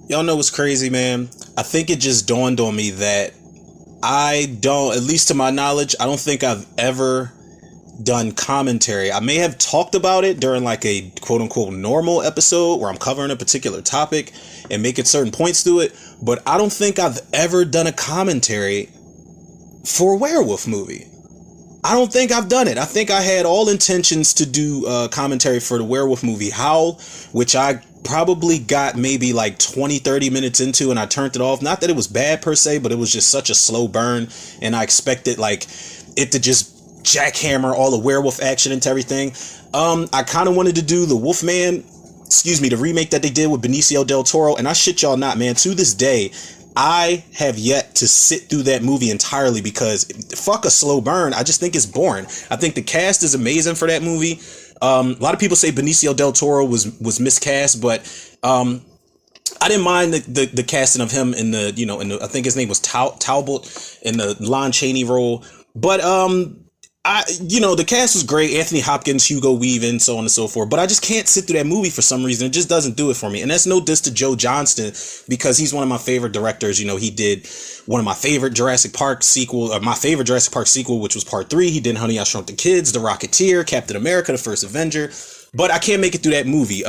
Y'all know what's crazy, man? I think it just dawned on me that I don't, at least to my knowledge, I don't think I've ever done commentary. I may have talked about it during like a quote unquote normal episode where I'm covering a particular topic and making certain points to it, but I don't think I've ever done a commentary for a werewolf movie. I don't think I've done it. I think I had all intentions to do commentary for the werewolf movie Howl, which I probably got maybe like 20-30 minutes into and I turned it off. Not that it was bad per se, but it was just such a slow burn and I expected like it to just jackhammer all the werewolf action into everything. I kind of wanted to do the Wolfman, the remake that they did with Benicio del Toro, and I shit y'all not, man, to this day I have yet to sit through that movie entirely because fuck a slow burn. I just think it's boring. I think the cast is amazing for that movie. A lot of people say Benicio del Toro was miscast, but I didn't mind the casting of him in the I think his name was Talbot in the Lon Chaney role. But the cast was great. Anthony Hopkins, Hugo Weaving, so on and so forth. But I just can't sit through that movie for some reason. It just doesn't do it for me. And that's no diss to Joe Johnston because he's one of my favorite directors. You know, he did one of my favorite Jurassic Park sequel, which was part 3. He did Honey, I Shrunk the Kids, The Rocketeer, Captain America, The First Avenger. But I can't make it through that movie.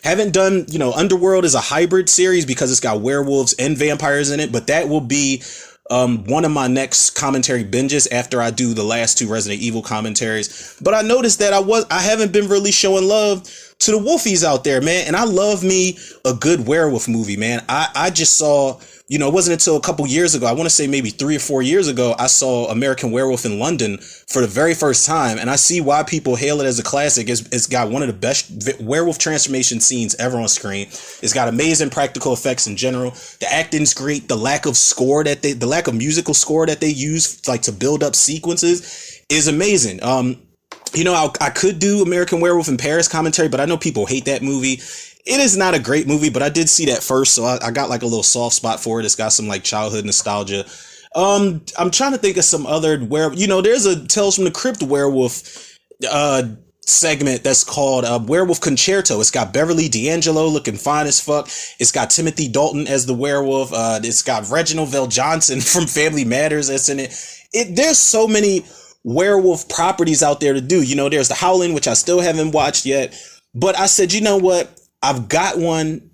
Haven't done, Underworld is a hybrid series because it's got werewolves and vampires in it. But that will be one of my next commentary binges after I do the last 2 Resident Evil commentaries. But I noticed that I haven't been really showing love to the Wolfies out there, man. And I love me a good werewolf movie, man. I just saw, it wasn't until a couple years ago, I want to say maybe 3 or 4 years ago, I saw American Werewolf in London for the very first time. And I see why people hail it as a classic. It's got one of the best werewolf transformation scenes ever on screen. It's got amazing practical effects in general. The acting's great. The lack of musical score that they use like to build up sequences is amazing. I could do American Werewolf in Paris commentary, but I know people hate that movie. It is not a great movie, but I did see that first, so I got like a little soft spot for it. It's got some like childhood nostalgia. I'm trying to think of some other there's a Tales from the Crypt werewolf segment that's called Werewolf Concerto. It's got Beverly D'Angelo looking fine as fuck. It's got Timothy Dalton as the werewolf. It's got Reginald Vell Johnson from Family Matters that's in it. There's so many werewolf properties out there to do. There's The Howling, which I still haven't watched yet. But I said, you know what? I've got one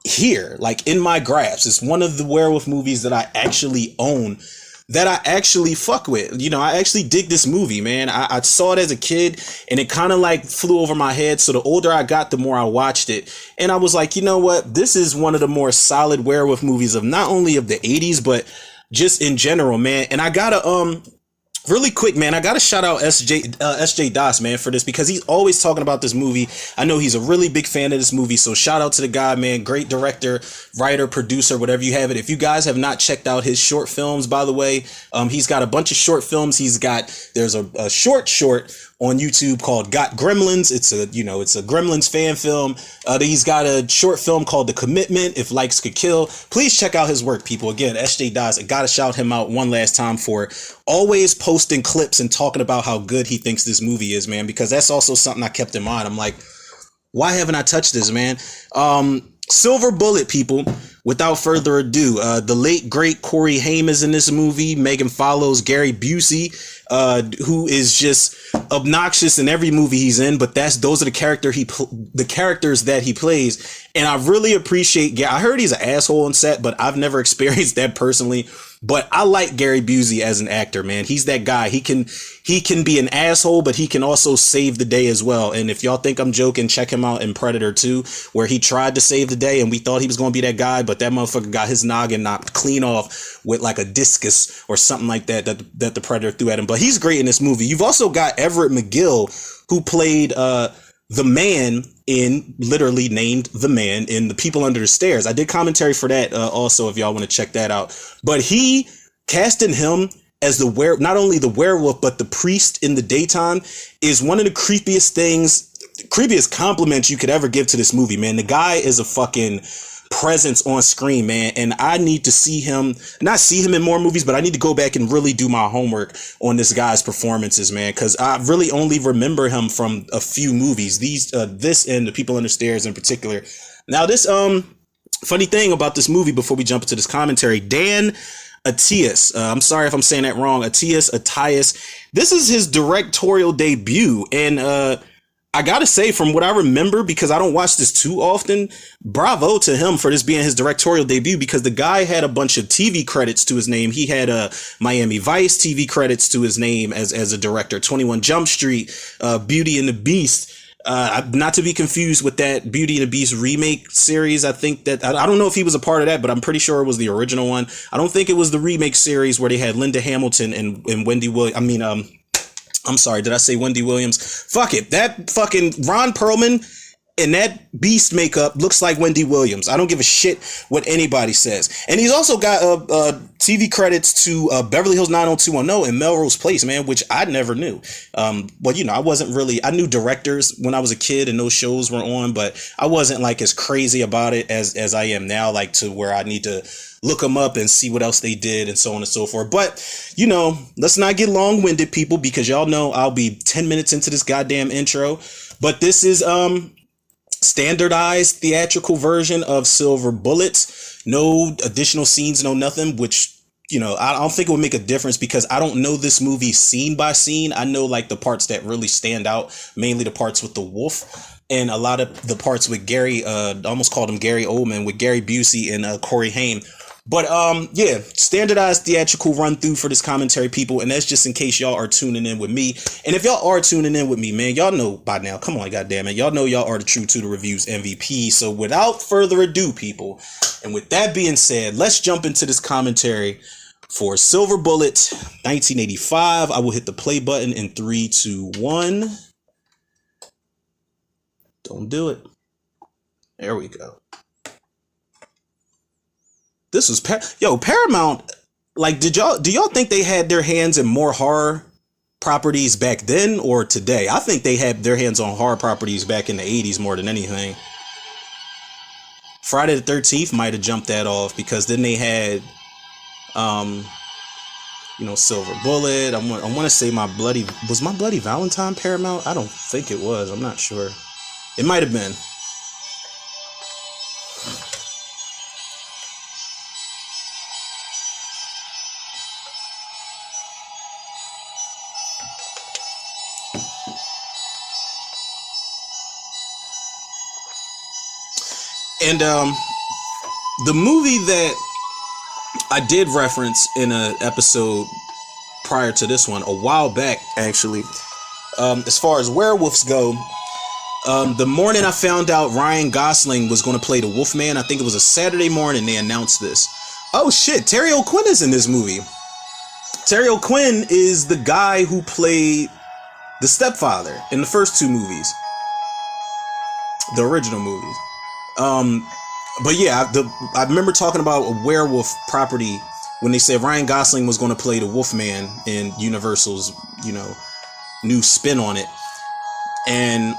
here, like in my grasp. It's one of the werewolf movies that I actually own, that I actually fuck with. I actually dig this movie, man. I saw it as a kid and it kind of like flew over my head. So the older I got, the more I watched it. And I was like, you know what? This is one of the more solid werewolf movies of not only of the 80s, but just in general, man. And I gotta, really quick, man, I gotta shout out SJ Das, man, for this because he's always talking about this movie. I know he's a really big fan of this movie, so shout out to the guy, man. Great director, writer, producer, whatever you have it. If you guys have not checked out his short films, by the way, he's got a bunch of short films. There's a short on YouTube called Got Gremlins. It's a Gremlins fan film. He's got a short film called The Commitment, If Likes Could Kill. Please check out his work, people. Again, SJ Das, I gotta shout him out one last time for always posting clips and talking about how good he thinks this movie is, man, because that's also something I kept in mind. I'm like, why haven't I touched this, man? Silver Bullet, people. Without further ado, the late great Corey Haim is in this movie. Megan follows Gary Busey, who is just obnoxious in every movie he's in. But those are the characters that he plays, and I really appreciate. I heard he's an asshole on set, but I've never experienced that personally. But I like Gary Busey as an actor, man. He's that guy. He can be an asshole, but he can also save the day as well. And if y'all think I'm joking, check him out in Predator 2, where he tried to save the day and we thought he was going to be that guy, but that motherfucker got his noggin knocked clean off with like a discus or something like that the Predator threw at him. But he's great in this movie. You've also got Everett McGill, who played the man literally named The Man in The People Under the Stairs. I did commentary for that also, if y'all want to check that out. But he casting him as not only the werewolf, but the priest in the daytime is one of the creepiest compliments you could ever give to this movie, man. The guy is a fucking presence on screen, man, and I need to not see him in more movies, but I need to go back and really do my homework on this guy's performances, man, because I really only remember him from a few movies. This and The People Under the Stairs in particular. Now this Funny thing about this movie before we jump into this commentary, Dan Atias, I'm sorry if I'm saying that wrong, Atias, this is his directorial debut, and I gotta say, from what I remember, because I don't watch this too often, bravo to him for this being his directorial debut, because the guy had a bunch of TV credits to his name. He had Miami Vice TV credits to his name as a director, 21 Jump Street, Beauty and the Beast. Not to be confused with that Beauty and the Beast remake series. I think that, I don't know if he was a part of that, but I'm pretty sure it was the original one. I don't think it was the remake series where they had Linda Hamilton and Wendy Williams. I'm sorry, did I say Wendy Williams? Fuck it. That fucking Ron Perlman and that Beast makeup looks like Wendy Williams. I don't give a shit what anybody says. And he's also got TV credits to Beverly Hills 90210 and Melrose Place, man, which I never knew. Well, you know, I knew directors when I was a kid and those shows were on, but I wasn't like as crazy about it as I am now, like to where I need to look them up and see what else they did and so on and so forth. But, you know, let's not get long-winded, people, because y'all know I'll be 10 minutes into this goddamn intro. But this is standardized theatrical version of Silver Bullets. No additional scenes, no nothing, which, you know, I don't think it would make a difference because I don't know this movie scene by scene. I know like the parts that really stand out, mainly the parts with the wolf and a lot of the parts with Gary, I almost called him Gary Oldman, with Gary Busey and Corey Haim. But yeah, standardized theatrical run through for this commentary, people, and that's just in case y'all are tuning in with me. And if y'all are tuning in with me, man, y'all know by now. Come on, goddamn it, y'all know y'all are the True to the Reviews MVP. So without further ado, people, and with that being said, let's jump into this commentary for Silver Bullet, 1985. I will hit the play button in 3, 2, 1. Don't do it. There we go. This was Paramount. Like, do y'all think they had their hands in more horror properties back then or today? I think they had their hands on horror properties back in the 80s more than anything. Friday the 13th might have jumped that off because then they had, you know, Silver Bullet. I want to say My Bloody Valentine Paramount? I don't think it was. I'm not sure. It might have been. And the movie that I did reference in an episode prior to this one, a while back, actually, as far as werewolves go, the morning I found out Ryan Gosling was going to play the Wolfman, I think it was a Saturday morning, they announced this. Oh shit, Terry O'Quinn is in this movie. Terry O'Quinn is the guy who played the stepfather in the first two movies. The original movies. But yeah, I remember talking about a werewolf property when they said Ryan Gosling was going to play the Wolfman in Universal's, you know, new spin on it. And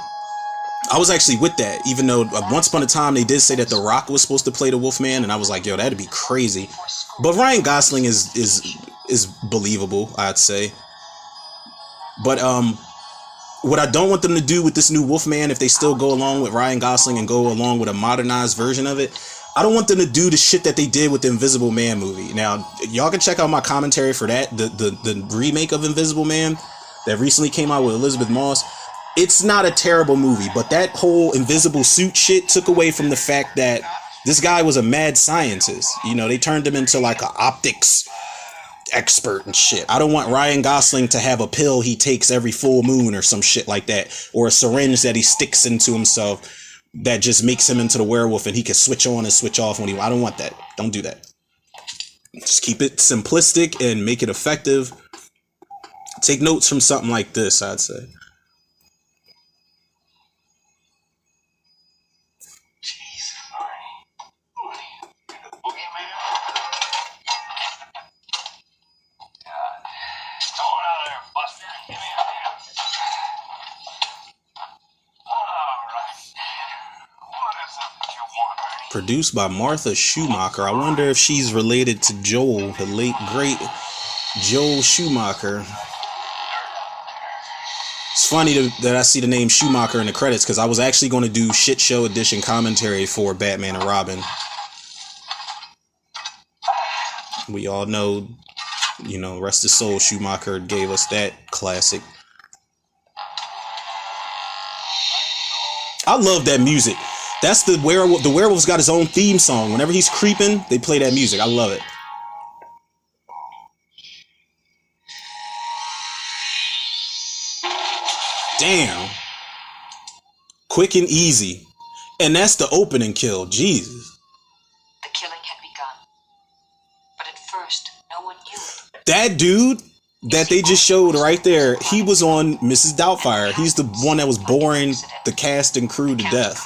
I was actually with that, even though once upon a time they did say that The Rock was supposed to play the Wolfman, and I was like, yo, that'd be crazy. But Ryan Gosling is believable, I'd say. But what I don't want them to do with this new Wolfman, if they still go along with Ryan Gosling and go along with a modernized version of it, I don't want them to do the shit that they did with the Invisible Man movie. Now, y'all can check out my commentary for that, the remake of Invisible Man that recently came out with Elizabeth Moss. It's not a terrible movie, but that whole invisible suit shit took away from the fact that this guy was a mad scientist. You know, they turned him into like an optics expert and shit. I don't want Ryan Gosling to have a pill he takes every full moon or some shit like that, or a syringe that he sticks into himself that just makes him into the werewolf and he can switch on and switch off when he. I don't want that. Don't do that. Just keep it simplistic and make it effective. Take notes from something like this, I'd say. Produced by Martha Schumacher. I wonder if she's related to Joel, the late great Joel Schumacher. It's funny that I see the name Schumacher in the credits because I was actually going to do shit show edition commentary for Batman and Robin. We all know, rest his soul, Schumacher gave us that classic. I love that music. That's the werewolf. The werewolf's got his own theme song. Whenever he's creeping, they play that music. I love it. Damn. Quick and easy. And that's the opening kill. Jesus. The killing had begun. But at first, no one knew it. That dude that they just showed right there, he was on Mrs. Doubtfire. He's the one that was boring the cast and crew to death.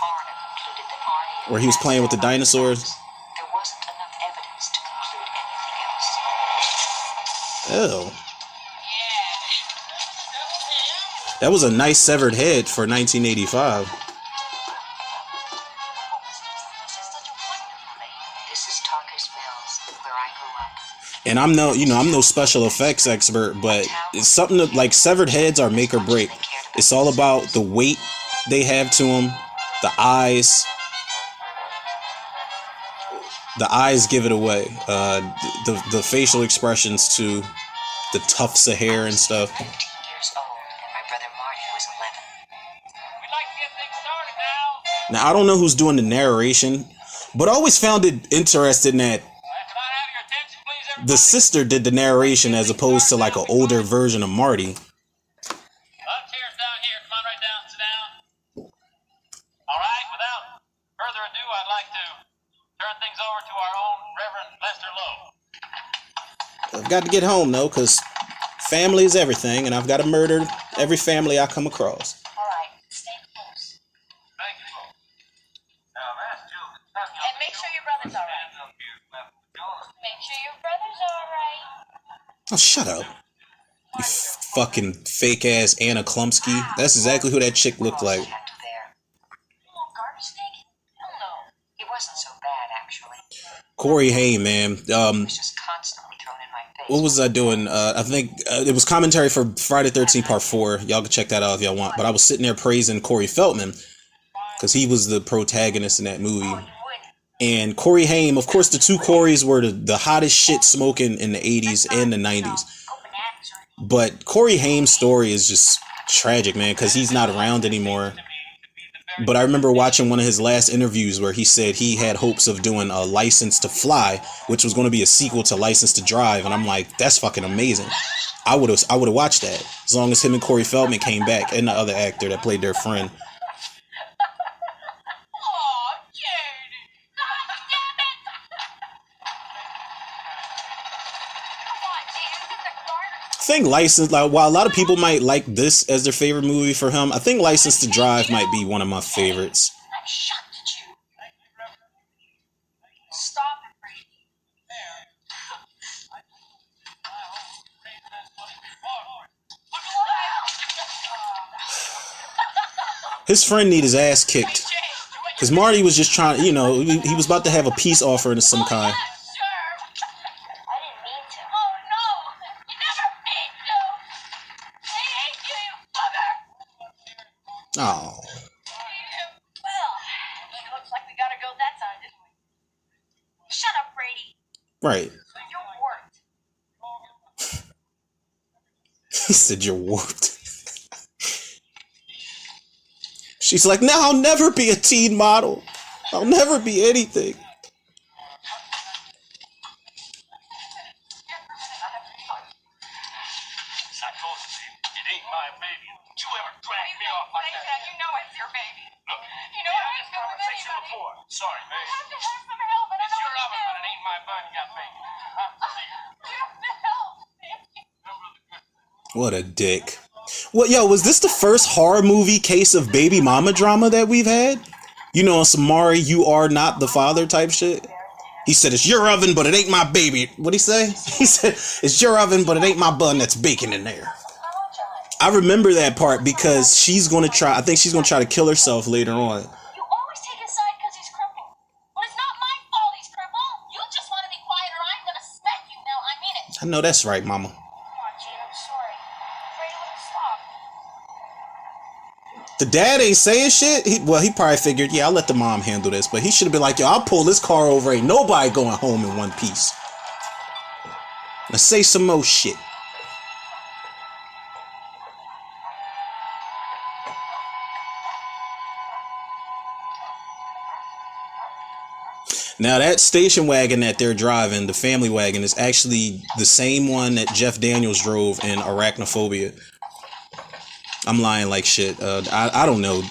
Where he was playing with the dinosaurs. There wasn't enough evidence to conclude anything else. Oh. That was a nice severed head for 1985. This is Talker's Mills, where I grew up. And I'm no special effects expert, but it's something that, like, severed heads are make or break. It's all about the weight they have to them, the eyes. The eyes give it away. The facial expressions to the tufts of hair and stuff. 15 years old, and my brother Marty was 11. We'd like to get things started now. Now, I don't know who's doing the narration, but I always found it interesting that Can I have your attention, please, everybody? the sister did the narration as opposed to like an older version of Marty. Chairs down here. Come on, right down. Sit down. All right. Without further ado, I'd like to turn things over to our own Reverend Lester Lowe. I've got to get home though, because family is everything, and I've got to murder every family I come across. All right, stay close. Thank you. Now, that's children. And make sure your brother's all right. Make sure your brother's all right. Oh, shut up. You fucking fake ass Anna Klumsky. That's exactly who that chick looked like. Garbage snake? Hell no. He wasn't so bad, actually. Corey Haim, man. He was just constantly thrown in my face. What was I doing? I think it was commentary for Friday 13th Part 4. Y'all can check that out if y'all want. But I was sitting there praising Corey Feldman because he was the protagonist in that movie. And Corey Haim, of course, the two Corys were the hottest shit smoking in the 80s and the 90s. But Corey Haim's story is just tragic, man, because he's not around anymore. But I remember watching one of his last interviews where he said he had hopes of doing a License to Fly, which was going to be a sequel to License to Drive. And I'm like, that's fucking amazing. I would have watched that as long as him and Corey Feldman came back, and the other actor that played their friend. I think License, like, while a lot of people might like this as their favorite movie for him, I think License to Drive might be one of my favorites. I'm shocked at you. Stop it, Brady. His friend need his ass kicked. Because Marty was just trying, he was about to have a peace offering of some kind. Oh. Well, looks like we gotta go that time, didn't we? Shut up, Brady. Right. You're warped. He said you're warped. She's like, no, I'll never be a teen model. I'll never be anything. Sorry, babe. I have to have some help, but it's your oven, but it ain't my bun. You got bacon. Huh? What a dick. Well, yo, was this the first horror movie case of baby mama drama that we've had? Some Mari, you are not the father type shit? He said, it's your oven, but it ain't my baby. What'd he say? He said, it's your oven, but it ain't my bun that's baking in there. I remember that part because I think she's gonna try to kill herself later on. I know that's right, mama. Come on, Gene, I'm sorry. Brady wouldn't stop. The dad ain't saying shit. He probably figured, I'll let the mom handle this. But he should have been like, yo, I'll pull this car over. Ain't nobody going home in one piece. Let's say some more shit. Now that station wagon that they're driving, the family wagon, is actually the same one that Jeff Daniels drove in Arachnophobia. I'm lying like shit. I don't know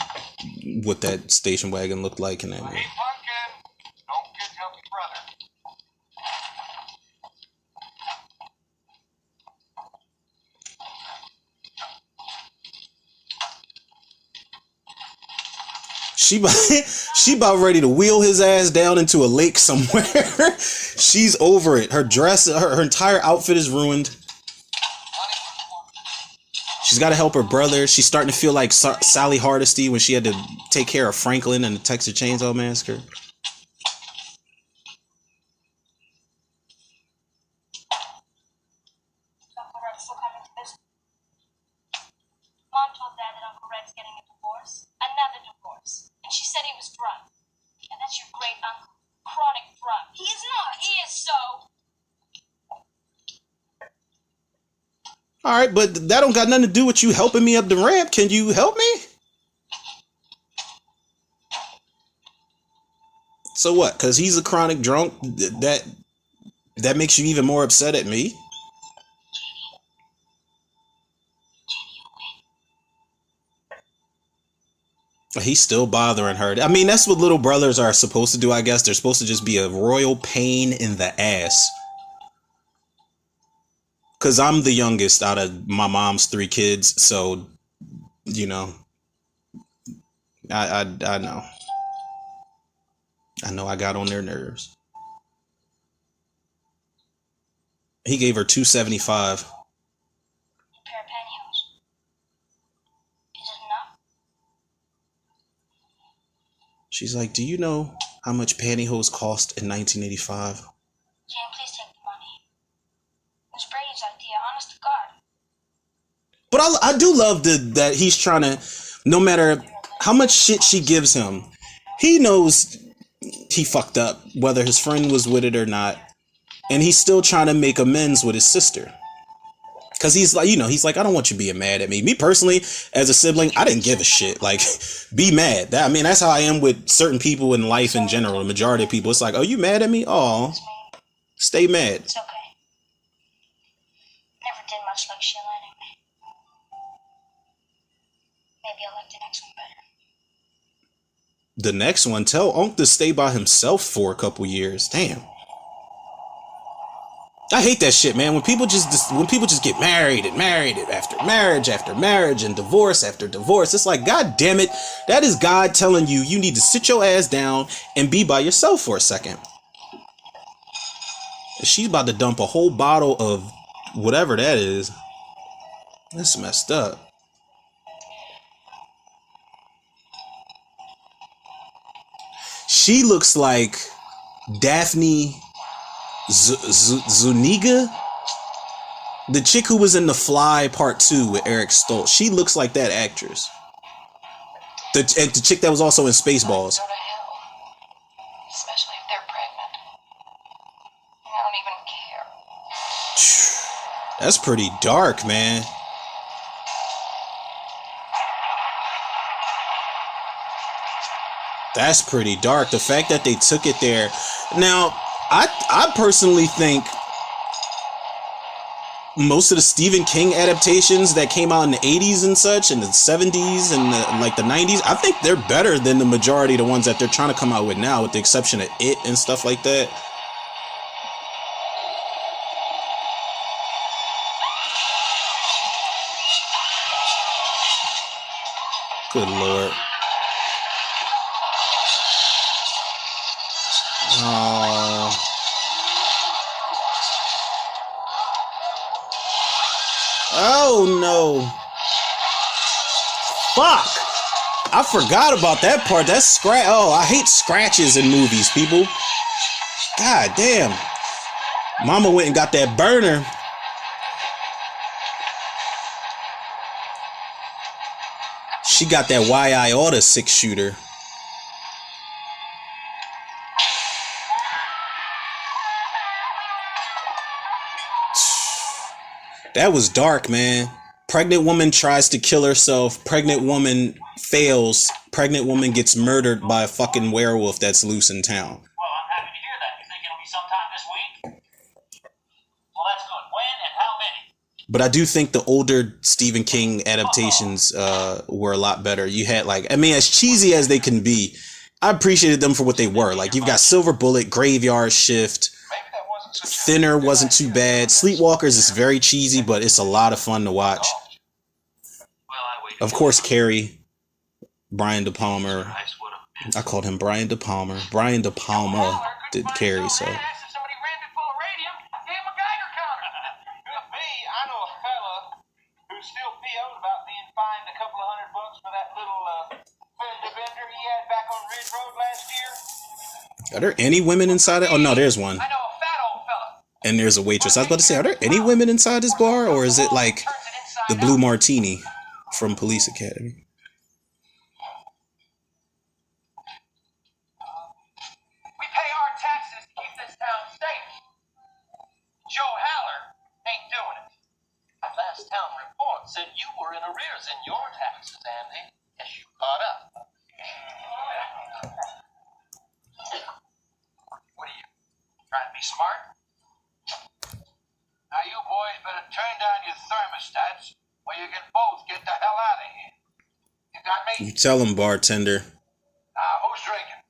what that station wagon looked like in that movie. Hey, Pumpkin, don't get help your brother. She about ready to wheel his ass down into a lake somewhere. She's over it. Her dress, her entire outfit is ruined. She's got to help her brother. She's starting to feel like Sally Hardesty when she had to take care of Franklin and the Texas Chainsaw Massacre. Uncle Red's still coming to visit. Mom told Dad that Uncle Red's getting a divorce. Another divorce. And she said he was drunk. And that's your great uncle. Chronic drunk. He is not. He is so. All right, but that don't got nothing to do with you helping me up the ramp. Can you help me? So what? Because he's a chronic drunk, that makes you even more upset at me? He's still bothering her. I mean, that's what little brothers are supposed to do, I guess. They're supposed to just be a royal pain in the ass. Because I'm the youngest out of my mom's 3 kids, so, you know, I know. I know I got on their nerves. He gave her $275. A pair of pantyhose. Is it enough? She's like, do you know how much pantyhose cost in 1985? Jane, please take the money. It was Brady's idea, honest to God. But I do love that he's trying to, no matter how much shit she gives him, he knows he fucked up, whether his friend was with it or not. And he's still trying to make amends with his sister. Because he's like, he's like, I don't want you being mad at me. Me personally, as a sibling, I didn't give a shit. Like, be mad. That's how I am with certain people in life in general. The majority of people, it's like, oh, you mad at me? Oh, stay mad. It's okay. Never did much like Sheila anyway. Maybe I'll like the next one better. The next one, tell Unc to stay by himself for a couple years. Damn. I hate that shit, man. When people just get married after marriage and divorce after divorce, it's like, God damn it, that is God telling you need to sit your ass down and be by yourself for a second. She's about to dump a whole bottle of whatever that is. That's messed up. She looks like Daphne Zuniga, the chick who was in The Fly Part 2 with Eric Stoltz. She looks like that actress. The chick that was also in Spaceballs. Go to hell, especially if they're pregnant. I don't even care. That's pretty dark, man. That's pretty dark. The fact that they took it there. Now, I personally think most of the Stephen King adaptations that came out in the 80s and such, and the 70s and the 90s, I think they're better than the majority of the ones that they're trying to come out with now, with the exception of It and stuff like that. Good Lord. Oh no. Fuck. I forgot about that part. That's scratch. Oh, I hate scratches in movies, people. God damn. Mama went and got that burner. She got that YI Auto 6-shooter. That was dark, man. Pregnant woman tries to kill herself. Pregnant woman fails. Pregnant woman gets murdered by a fucking werewolf that's loose in town. Well, I'm happy to hear that. You think it'll be sometime this week? Well, that's good. When and how many? But I do think the older Stephen King adaptations were a lot better. You had like, I mean, as cheesy as they can be, I appreciated them for what they were. Like you've got Silver Bullet, Graveyard Shift, Thinner wasn't too bad. Sleepwalkers is very cheesy, but it's a lot of fun to watch. Of course, Carrie, Brian De Palma. I called him Brian De Palma. Brian De Palma did Carrie, so. Are there any women inside it? Oh no, there's one. And there's a waitress. I was about to say, are there any women inside this bar, or is it like the Blue Martini from Police Academy? We pay our taxes to keep this town safe. Joe Haller ain't doing it. Last town report said you were in arrears in your taxes, Andy. Yes, you caught up. What are you, trying to be smart? Now you boys better turn down your thermostats or you can both get the hell out of here. You got me? You tell him, bartender. Who's drinking?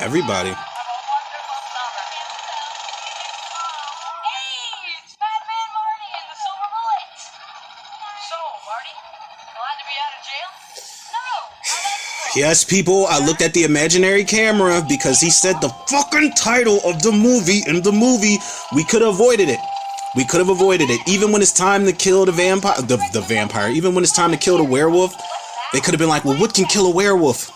Everybody. Hey, it's Fat Man Marty and the Silver Bullet. So, Marty, glad to be out of jail? No. Yes, people, I looked at the imaginary camera because he said the fucking title of the movie in the movie. We could have avoided it. We could have avoided it. Even when it's time to kill the vampire, the vampire, even when it's time to kill the werewolf, they could have been like, well, what can kill a werewolf?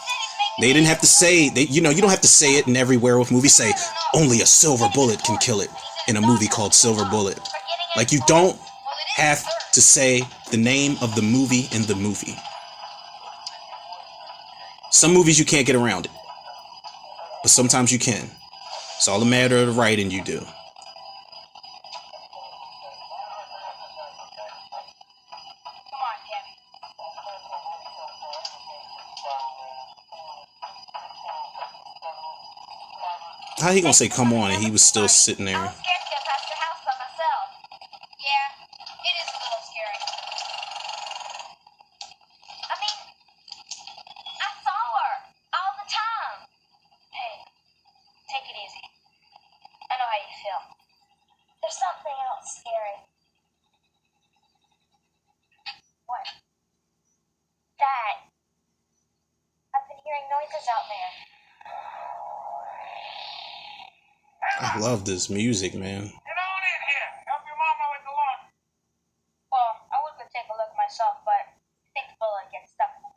They didn't have to say, you don't have to say it in every werewolf movie. Say, only a silver bullet can kill it in a movie called Silver Bullet. Like, you don't have to say the name of the movie in the movie. Some movies you can't get around it, but sometimes you can. It's all a matter of the writing you do. Come on, Kevin. How he gonna say come on and he was still sitting there? I was scared to go past your house by myself. Yeah, it is a little scary. I mean, I saw her all the time. Hey, take it easy. I know how you feel. There's something else scary. What? Dad, I've been hearing noises out there. I love this music, man. Get on in here. Help your mama with the laundry. Well, I would go take a look myself, but I think the bullet gets stuck in the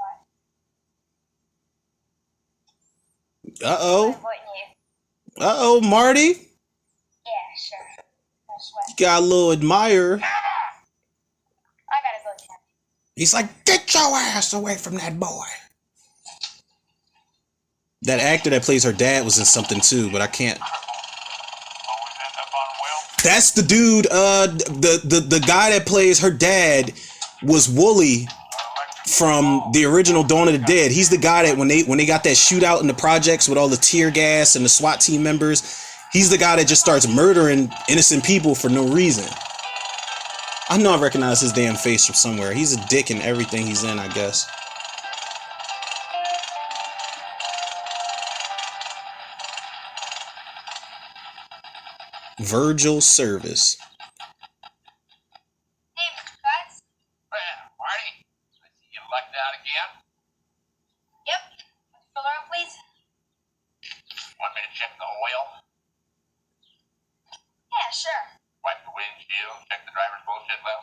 butt. Uh-oh. I'm avoiding you. Uh-oh, Marty. Yeah, sure. No sweat. You got a little admirer. I gotta go, Ken. He's like, get your ass away from that boy. That actor that plays her dad was in something too, but I can't. That's the dude, the guy that plays her dad was Wooly from the original Dawn of the Dead. He's the guy that when they got that shootout in the projects with all the tear gas and the SWAT team members, he's the guy that just starts murdering innocent people for no reason. I know I recognize his damn face from somewhere. He's a dick in everything he's in, I guess. Virgil Service. Hey, Mr. Cutts. Well, Marty, I see you lucked out again. Yep. Would you fill her up, please? Want me to check the oil? Yeah, sure. Wipe the windshield, check the driver's bullshit well.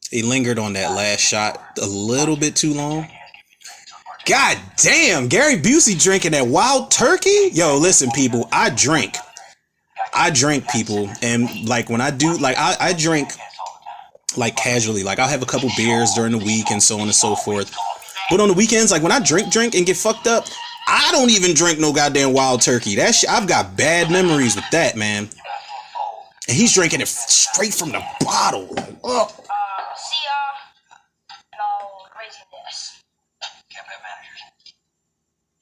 He lingered on that last shot a little bit too long. God damn, Gary Busey drinking that wild turkey? Yo, listen, people, I drink, people. And like when I do, like I drink like casually. Like I'll have a couple beers during the week and so on and so forth. But on the weekends, like when I drink and get fucked up, I don't even drink no goddamn Wild Turkey. That shit, I've got bad memories with that, man. And he's drinking it straight from the bottle. Like, oh. See y'all. And I'll raise you this. Can't bet managers.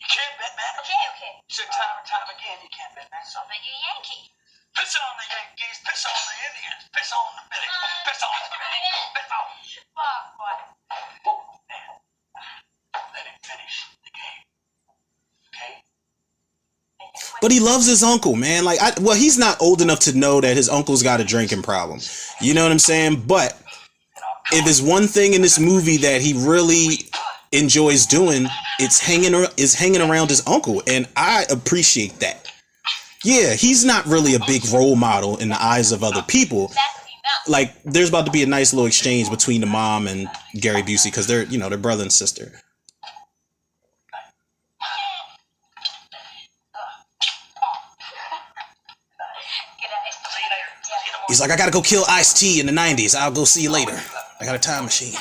You can't bet managers. Okay. So time and time again, you can't bet managers. I'll bet you a Yankee. Piss on the Yankees, piss on the Indians, piss on the Phillies, piss on the Phillies, piss on. Fuck, what? Whoa, man. Let him finish the game. Okay? But he loves his uncle, man. Like, well, he's not old enough to know that his uncle's got a drinking problem. You know what I'm saying? But if there's one thing in this movie that he really enjoys doing, it's hanging around his uncle, and I appreciate that. Yeah, he's not really a big role model in the eyes of other people. That's enough. Like, there's about to be a nice little exchange between the mom and Gary Busey because they're brother and sister. He's like, I gotta go kill Ice-T in the 90s. I'll go see you later. I got a time machine.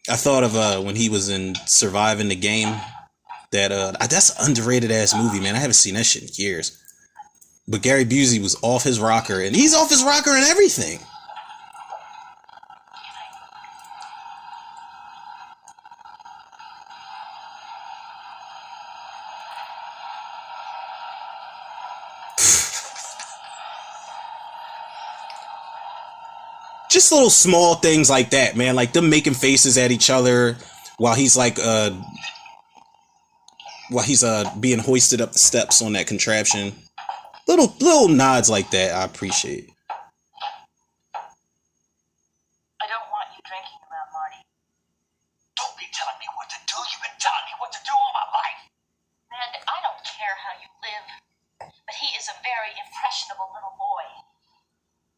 I thought of when he was in Surviving the Game. That's an underrated ass movie, man. I haven't seen that shit in years. But Gary Busey was off his rocker, and he's off his rocker and everything. Just little small things like that, man. Like them making faces at each other while he's like being hoisted up the steps on that contraption. Little nods like that I appreciate. I don't want you drinking around Marty. Don't be telling me what to do. You've been telling me what to do all my life. And I don't care how you live, but he is a very impressionable little boy.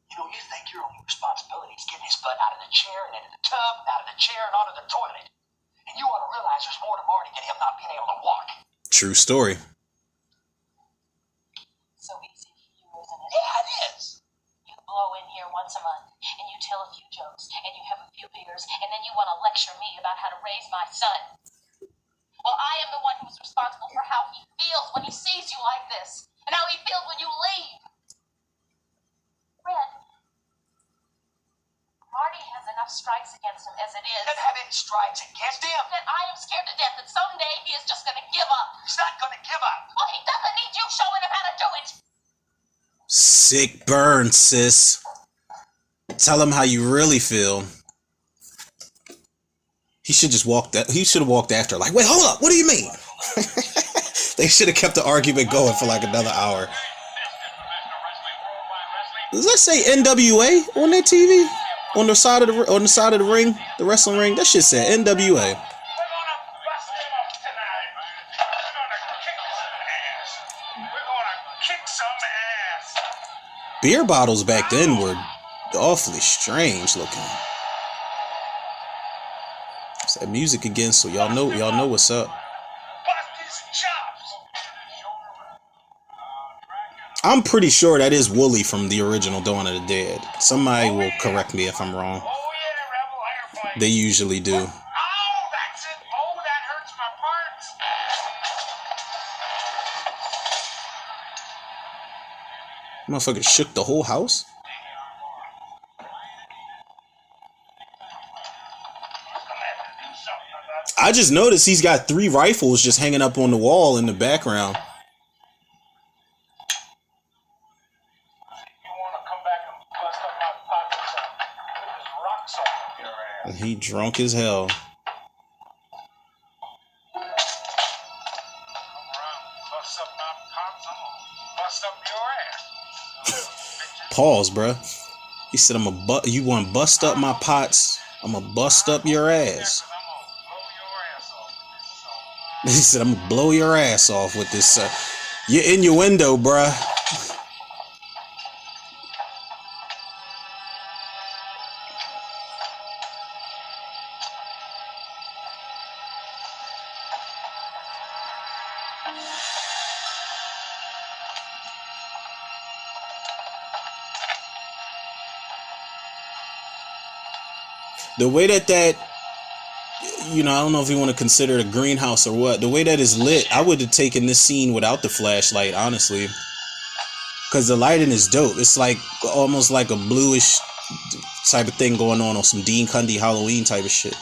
You know, you think your only responsibility is getting his butt out of the chair and into the tub, out of the chair and onto the toilet. And you ought to realize there's more to Marty than him not being able to walk. True story. So easy for you, isn't it? Yeah, it is. You blow in here once a month, and you tell a few jokes, and you have a few beers, and then you want to lecture me about how to raise my son. Well, I am the one who's responsible for how he feels when he sees you like this, and how he feels when you leave. Red, Marty has enough strikes against him as it is. Then have any strikes against him. That I am scared to death that someday he is just going to give up. He's not going to give up. Well, he doesn't need you showing him how to do it. Sick burn, sis. Tell him how you really feel. He should have walked after her. Like, wait, hold up. What do you mean? They should have kept the argument going for like another hour. Does that say NWA on that TV? On the side of the ring, the wrestling ring? That shit said NWA. We're going to bust him up tonight. We're going to kick some ass. We're going to kick some ass. Beer bottles back then were awfully strange looking. It's that music again, so y'all know what's up. Bust his chops. I'm pretty sure that is Wooly from the original Dawn of the Dead. Somebody will correct me if I'm wrong. Oh, yeah, Rebel airplane. They usually do. Oh, that's it. Oh, that hurts my parts. Motherfucker shook the whole house. I just noticed he's got 3 rifles just hanging up on the wall in the background. You want to come back and bust up my pockets up? Put this rock salt up your ass. And he drunk as hell. Come around, bust up my pops. I'm gonna bust up your ass. Pause, bruh. He said, you want to bust up my pots? I'm gonna bust up your ass. He said, I'm gonna blow your ass off with this. You're in your window, bruh. The way that you know, I don't know if you want to consider it a greenhouse or what. The way that is lit, I would have taken this scene without the flashlight, honestly. Because the lighting is dope. It's like almost like a bluish type of thing going on some Dean Cundy Halloween type of shit.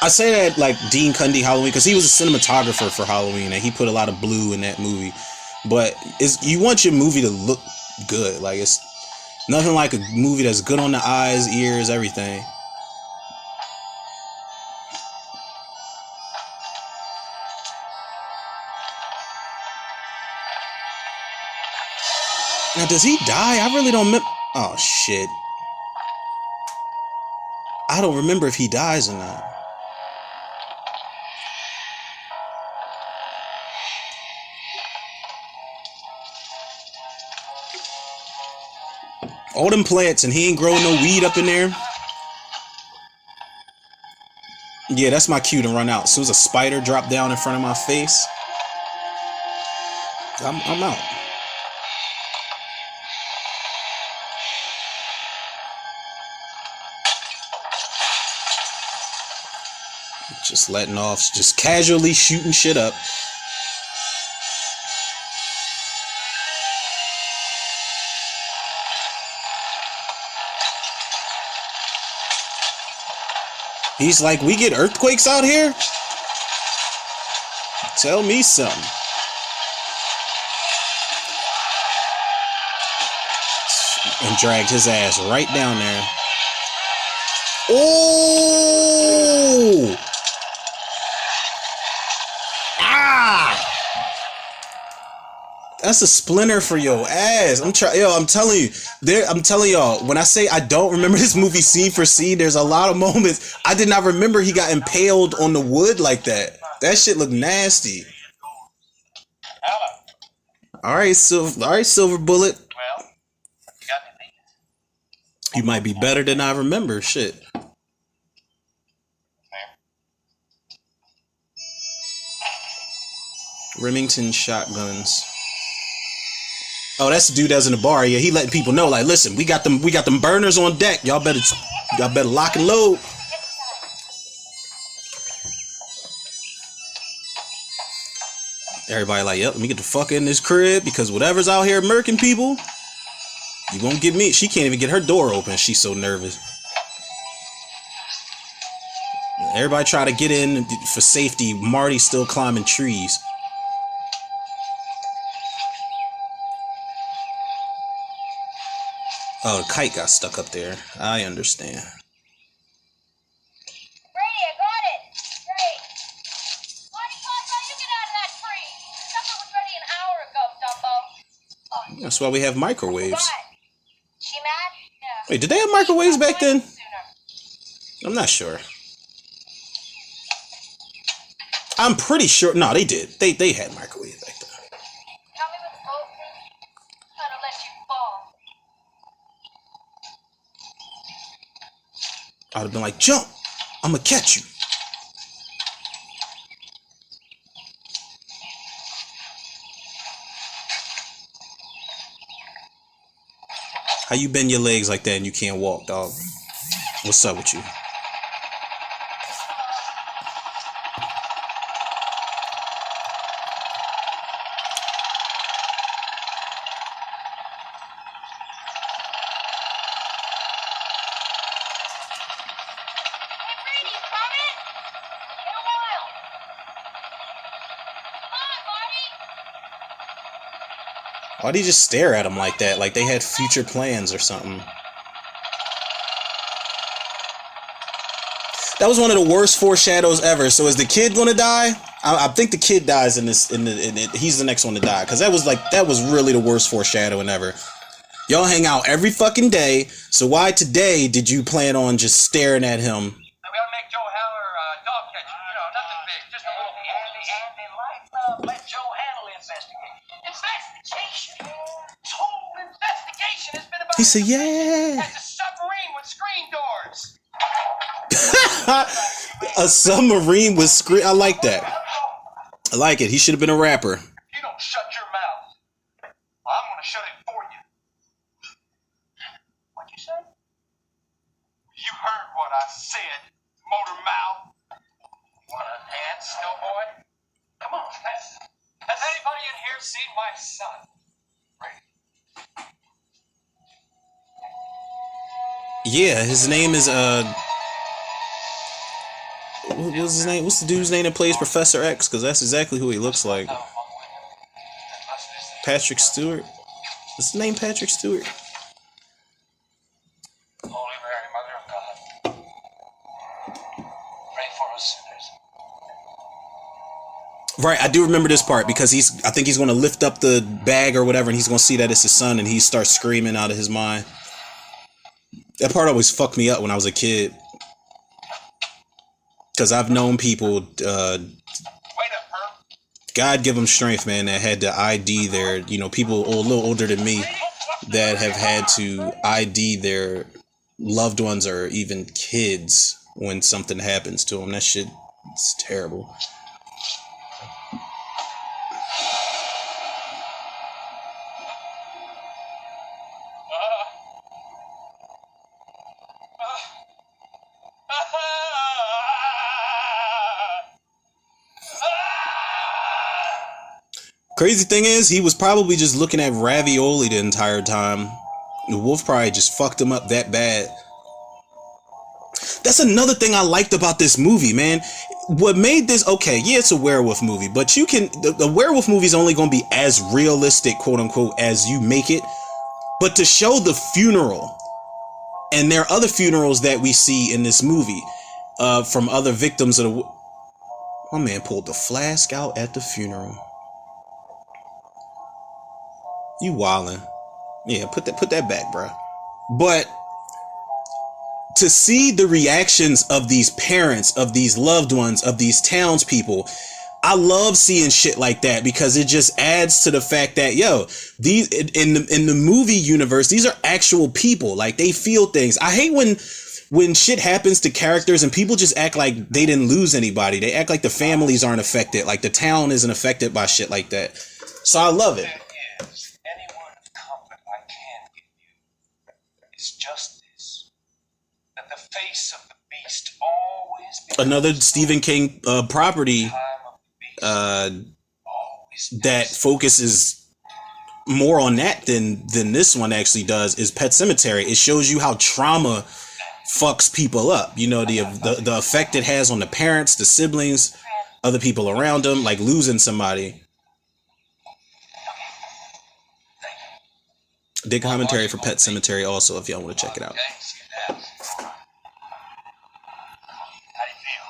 I say that like Dean Cundy Halloween because he was a cinematographer for Halloween and he put a lot of blue in that movie. But you want your movie to look good. Like, it's nothing like a movie that's good on the eyes, ears, everything. Now, does he die? I really don't remember. Oh, shit. I don't remember if he dies or not. All them plants and he ain't growing no weed up in there. Yeah, that's my cue to run out. As soon as a spider dropped down in front of my face, I'm out. Just letting off, just casually shooting shit up. He's like, we get earthquakes out here? Tell me something. And dragged his ass right down there. Oh! Ah! That's a splinter for your ass. I'm telling you. I'm telling y'all, when I say I don't remember this movie scene for scene, there's a lot of moments I did not remember he got impaled on the wood like that. That shit looked nasty. All right, Silver Bullet. Well, you got anything? You might be better than I remember. Shit. Remington shotguns. Oh, that's the dude that's in the bar. Yeah, he letting people know, like, listen, we got them burners on deck. Y'all better lock and load. Everybody like, yep, let me get the fuck in this crib because whatever's out here murking people, you won't get me. She can't even get her door open. She's so nervous. Everybody try to get in for safety. Marty's still climbing trees. Oh, the kite got stuck up there. I understand. Ready, I got it. Great. Marty, Papa, you get out of that tree. Supper was ready an hour ago, Dumbo. Oh, That's why we have microwaves. what? She mad? Yeah. Wait, did they have microwaves back then? I'm not sure. I'm pretty sure. No, they did. They had microwaves back then. Tell me what the boat is. Trying to let you fall. I'd have been like, jump! I'm gonna catch you. How you bend your legs like that and you can't walk, dog? What's up with you? Hey, Brady, you coming? In a while. Come on, Marty. Why'd he just stare at him like that? Like they had future plans or something. That was one of the worst foreshadows ever. So is the kid gonna die? I think the kid dies in this. He's the next one to die because that was really the worst foreshadowing ever. Y'all hang out every fucking day. So why today did you plan on just staring at him? We gotta make Joe Haller dog catcher. You know, nothing big, just a little Andy, let Joe Haller investigate. Investigation? Total investigation has been about. He said, "Yeah." That's a submarine with screen doors. A submarine with screen. I like that. I like it. He should have been a rapper. You don't shut your mouth. to shut it for you. What'd you say? You heard what I said, motor mouth. Want to dance, snowboy? Come on, has anybody in here seen my son? Yeah, his name is what's his name? What's the dude's name that plays Professor X? Because that's exactly who he looks like. Patrick Stewart. What's his name? Patrick Stewart. Holy Mary, Mother of God, pray for us sinners. Right, I do remember this part because I think he's going to lift up the bag or whatever, and he's going to see that it's his son, and he starts screaming out of his mind. That part always fucked me up when I was a kid. Because I've known people, God give them strength, man, that had to ID their, people a little older than me that have had to ID their loved ones or even kids when something happens to them. That shit is terrible. Crazy thing is, he was probably just looking at ravioli the entire time. The wolf probably just fucked him up that bad. That's another thing I liked about this movie, man. What made this, okay, yeah, it's a werewolf movie, but the werewolf movie is only going to be as realistic, quote unquote, as you make it. But to show the funeral, and there are other funerals that we see in this movie, from other victims of the... My man pulled the flask out at the funeral. You wildin'. Yeah, put that back, bro. But to see the reactions of these parents, of these loved ones, of these townspeople, I love seeing shit like that because it just adds to the fact that, these in the movie universe, these are actual people. Like, they feel things. I hate when shit happens to characters and people just act like they didn't lose anybody. They act like the families aren't affected, like the town isn't affected by shit like that. So I love it. Just this, that the face of the beast always another Stephen King property that focuses more on that than this one actually does is Pet Sematary. It shows you how trauma fucks people up. The effect it has on the parents, the siblings, other people around them, like losing somebody. Dig commentary for Pet Sematary also if y'all want to check it out. How do you feel?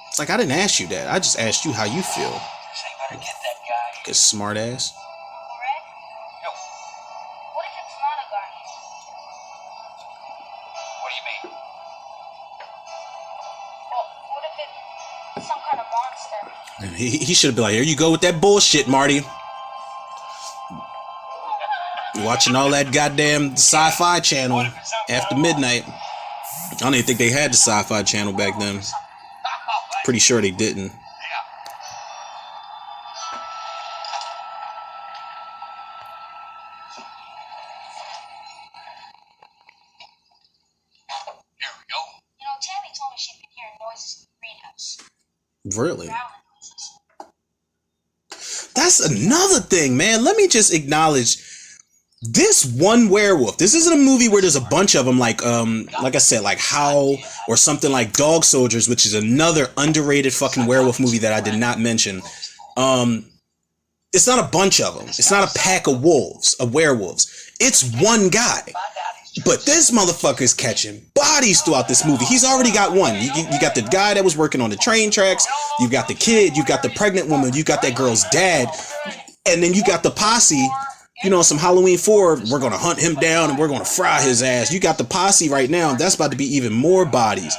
It's like, I didn't ask you that. I just asked you how you feel. Say, better get that guy. Good smart ass. Red? No. What if it's not a guardian? What do you mean? Well, what if it's some kind of monster? He should have been like, here you go with that bullshit, Marty. Watching all that goddamn Sci-Fi Channel after midnight. I don't even think they had the Sci-Fi Channel back then. Pretty sure they didn't. Here we go. Tammy told me she'd been hearing noises in the greenhouse. Really? Growling noises. That's another thing, man. Let me just acknowledge this one werewolf. This isn't a movie where there's a bunch of them, like I said, like Howl or something like Dog Soldiers, which is another underrated fucking werewolf movie that I did not mention. It's not a bunch of them. It's not a pack of werewolves. It's one guy. But this motherfucker's catching bodies throughout this movie. He's already got one. You got the guy that was working on the train tracks. You got the kid. You got the pregnant woman. You got that girl's dad. And then you got the posse. Some Halloween 4, we're going to hunt him down and we're going to fry his ass. You got the posse right now. That's about to be even more bodies.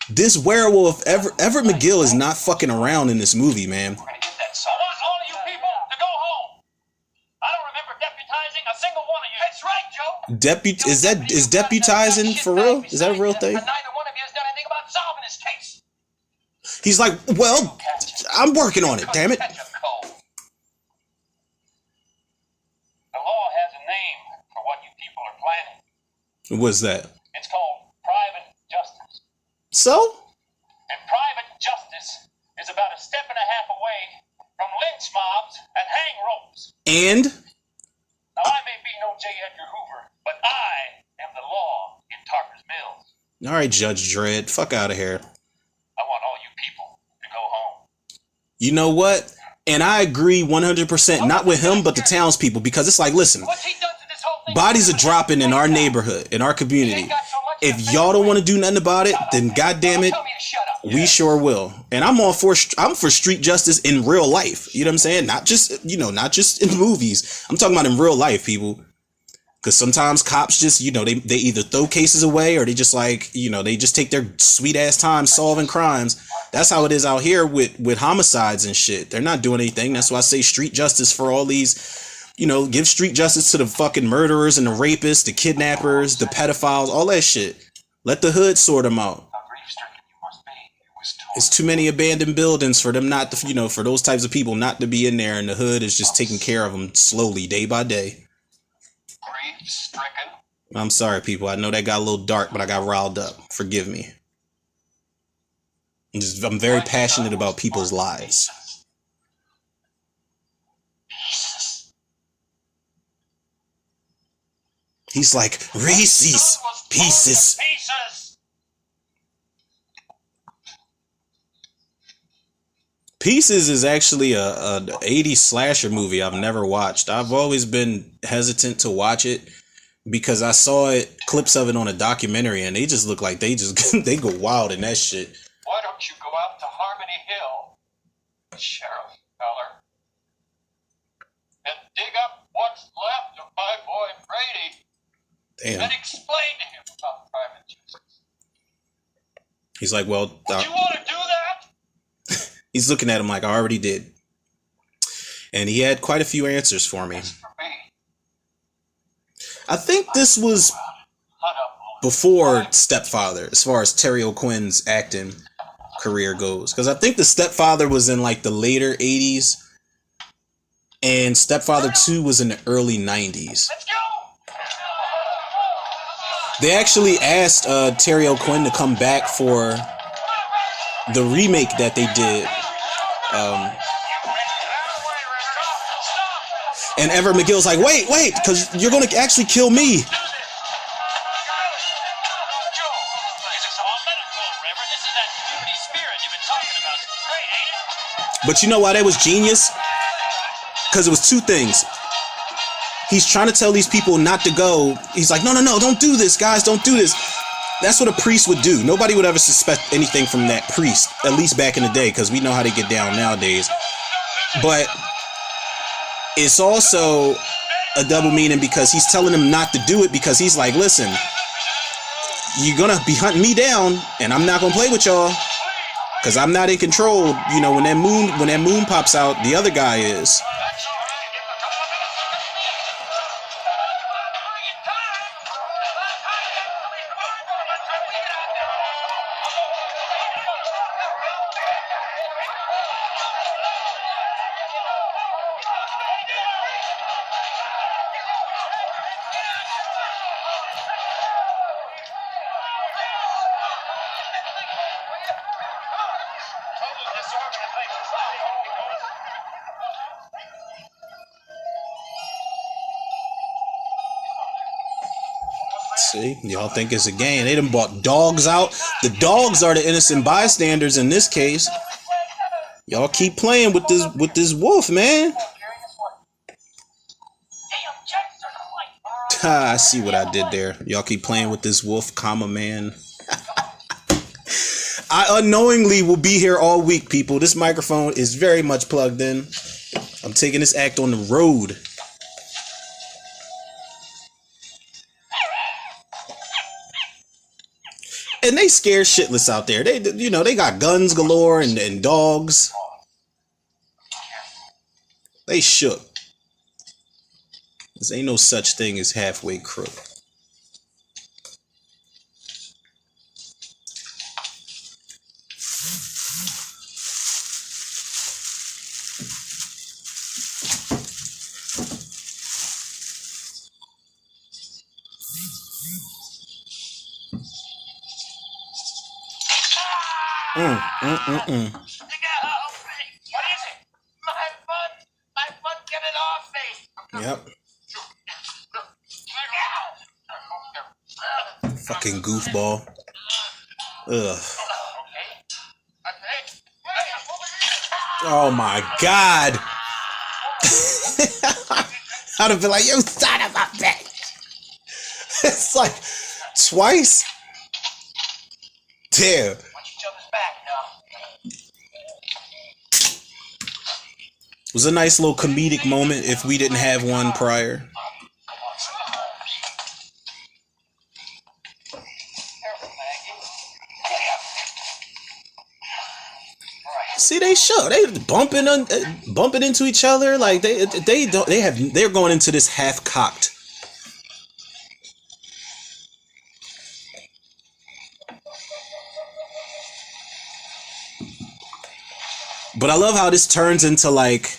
This werewolf, Everett McGill is not fucking around in this movie, man. We're gonna get that song. I want all of you people to go home. I don't remember deputizing a single one of you. That's right, Joe. Is deputizing for real? Is that a real thing? And neither one of you has done anything about solving this case. He's like, well, I'm working on it, damn it. What's that? It's called private justice. So? And private justice is about a step and a half away from lynch mobs and hang ropes. And? Now, I may be no J. Edgar Hoover, but I am the law in Tarker's Mills. All right, Judge Dredd, fuck out of here. I want all you people to go home. You know what? And I agree 100%, not with him, but the townspeople, because it's like, listen, What's he done to this whole thing? bodies are dropping in our neighborhood, in our community. If y'all don't want to do nothing about it, then goddamn it, Tell me to shut up. we sure will. And I'm for street justice in real life. You know what I'm saying? Not just, not just in movies. I'm talking about in real life, people. Because sometimes cops just, they either throw cases away or they just they just take their sweet ass time solving crimes. That's how it is out here with homicides and shit. They're not doing anything. That's why I say street justice for all these, give street justice to the fucking murderers and the rapists, the kidnappers, the pedophiles, all that shit. Let the hood sort them out. It's too many abandoned buildings for them not to, for those types of people not to be in there, and the hood is just taking care of them slowly, day by day. Grief-stricken. I'm sorry, people. I know that got a little dark, but I got riled up. Forgive me. I'm very passionate about people's lives. He's like, Reese's Pieces. Pieces is actually a 80s slasher movie I've never watched. I've always been hesitant to watch it because I saw clips of it on a documentary, and they just look like they go wild in that shit. Why don't you go out to Harmony Hill, Sheriff Feller, and dig up what's left of my boy Brady, Damn. and explain to him about private justice? He's like, well, Do you want to do that? he's looking at him like, I already did. And he had quite a few answers for me. For me. I think this was before Stepfather, as far as Terry O'Quinn's acting career goes. Because I think the Stepfather was in like the later 80s, and Stepfather 2 was in the early 90s. Let's go! They actually asked Terry O'Quinn to come back for the remake that they did. And Everett McGill's like, wait, because you're going to actually kill me. But you know why that was genius? Because it was two things. He's trying to tell these people not to go. He's like, no, don't do this, guys, don't do this. That's what a priest would do. Nobody would ever suspect anything from that priest, at least back in the day, because we know how they get down nowadays. But it's also a double meaning because he's telling them not to do it, because he's like, listen, you're going to be hunting me down, and I'm not going to play with y'all, because I'm not in control. When that moon pops out, the other guy is. See, y'all think it's a game. They done bought dogs out. The dogs are the innocent bystanders in this case. Y'all keep playing with this wolf, man. I see what I did there. Y'all keep playing with this wolf, man. I unknowingly will be here all week, people. This microphone is very much plugged in. I'm taking this act on the road. And they scared shitless out there. They got guns galore and dogs. They shook. There ain't no such thing as halfway crook. Mm-mm-mm. What is it? My foot, get it off me. Yep. Fucking goofball. Ugh. Oh my God. I'd have been like, you son of a bitch. It's like twice. Damn. Watch each other's back now. It was a nice little comedic moment if we didn't have one prior. See, they shook. They bumping into each other like they're going into this half cocked. But I love how this turns into like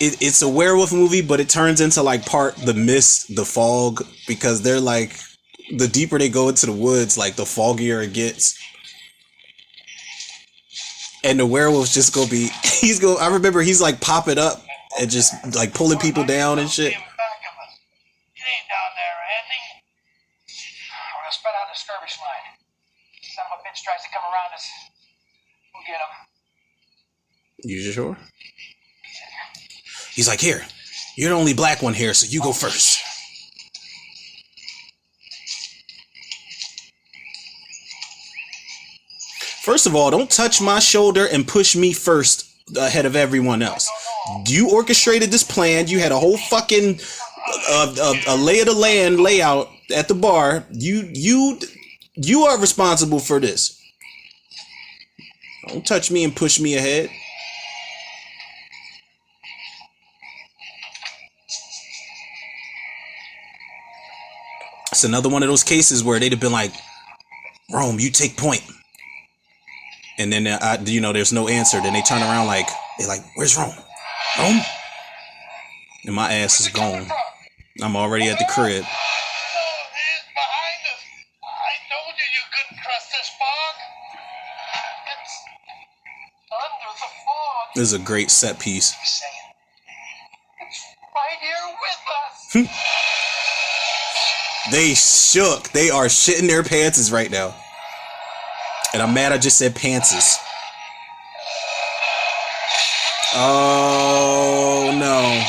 it's a werewolf movie, but it turns into like part the mist, the fog, because they're like the deeper they go into the woods, like the foggier it gets. And the werewolf's just gonna be I remember he's like popping up and just like pulling people down and shit. Get down there, Andy. We're gonna spread out the skirmish line. Son of a bitch tries to come around us. We'll get him. You sure? He's like, here, you're the only black one here, so you go first. First of all, don't touch my shoulder and push me first ahead of everyone else. You orchestrated this plan. You had a whole fucking a lay of the land layout at the bar. You are responsible for this. Don't touch me and push me ahead. It's another one of those cases where they'd have been like, Rome, you take point. And then, there's no answer. Then they turn around they're like, where's Rome? Rome? And my ass is gone. I'm already at the crib. He's behind us. I told you couldn't trust this fog. It's under the fog. This is a great set piece. It's right here with us. They shook. They are shitting their pantses right now. And I'm mad I just said pantses. Oh, no.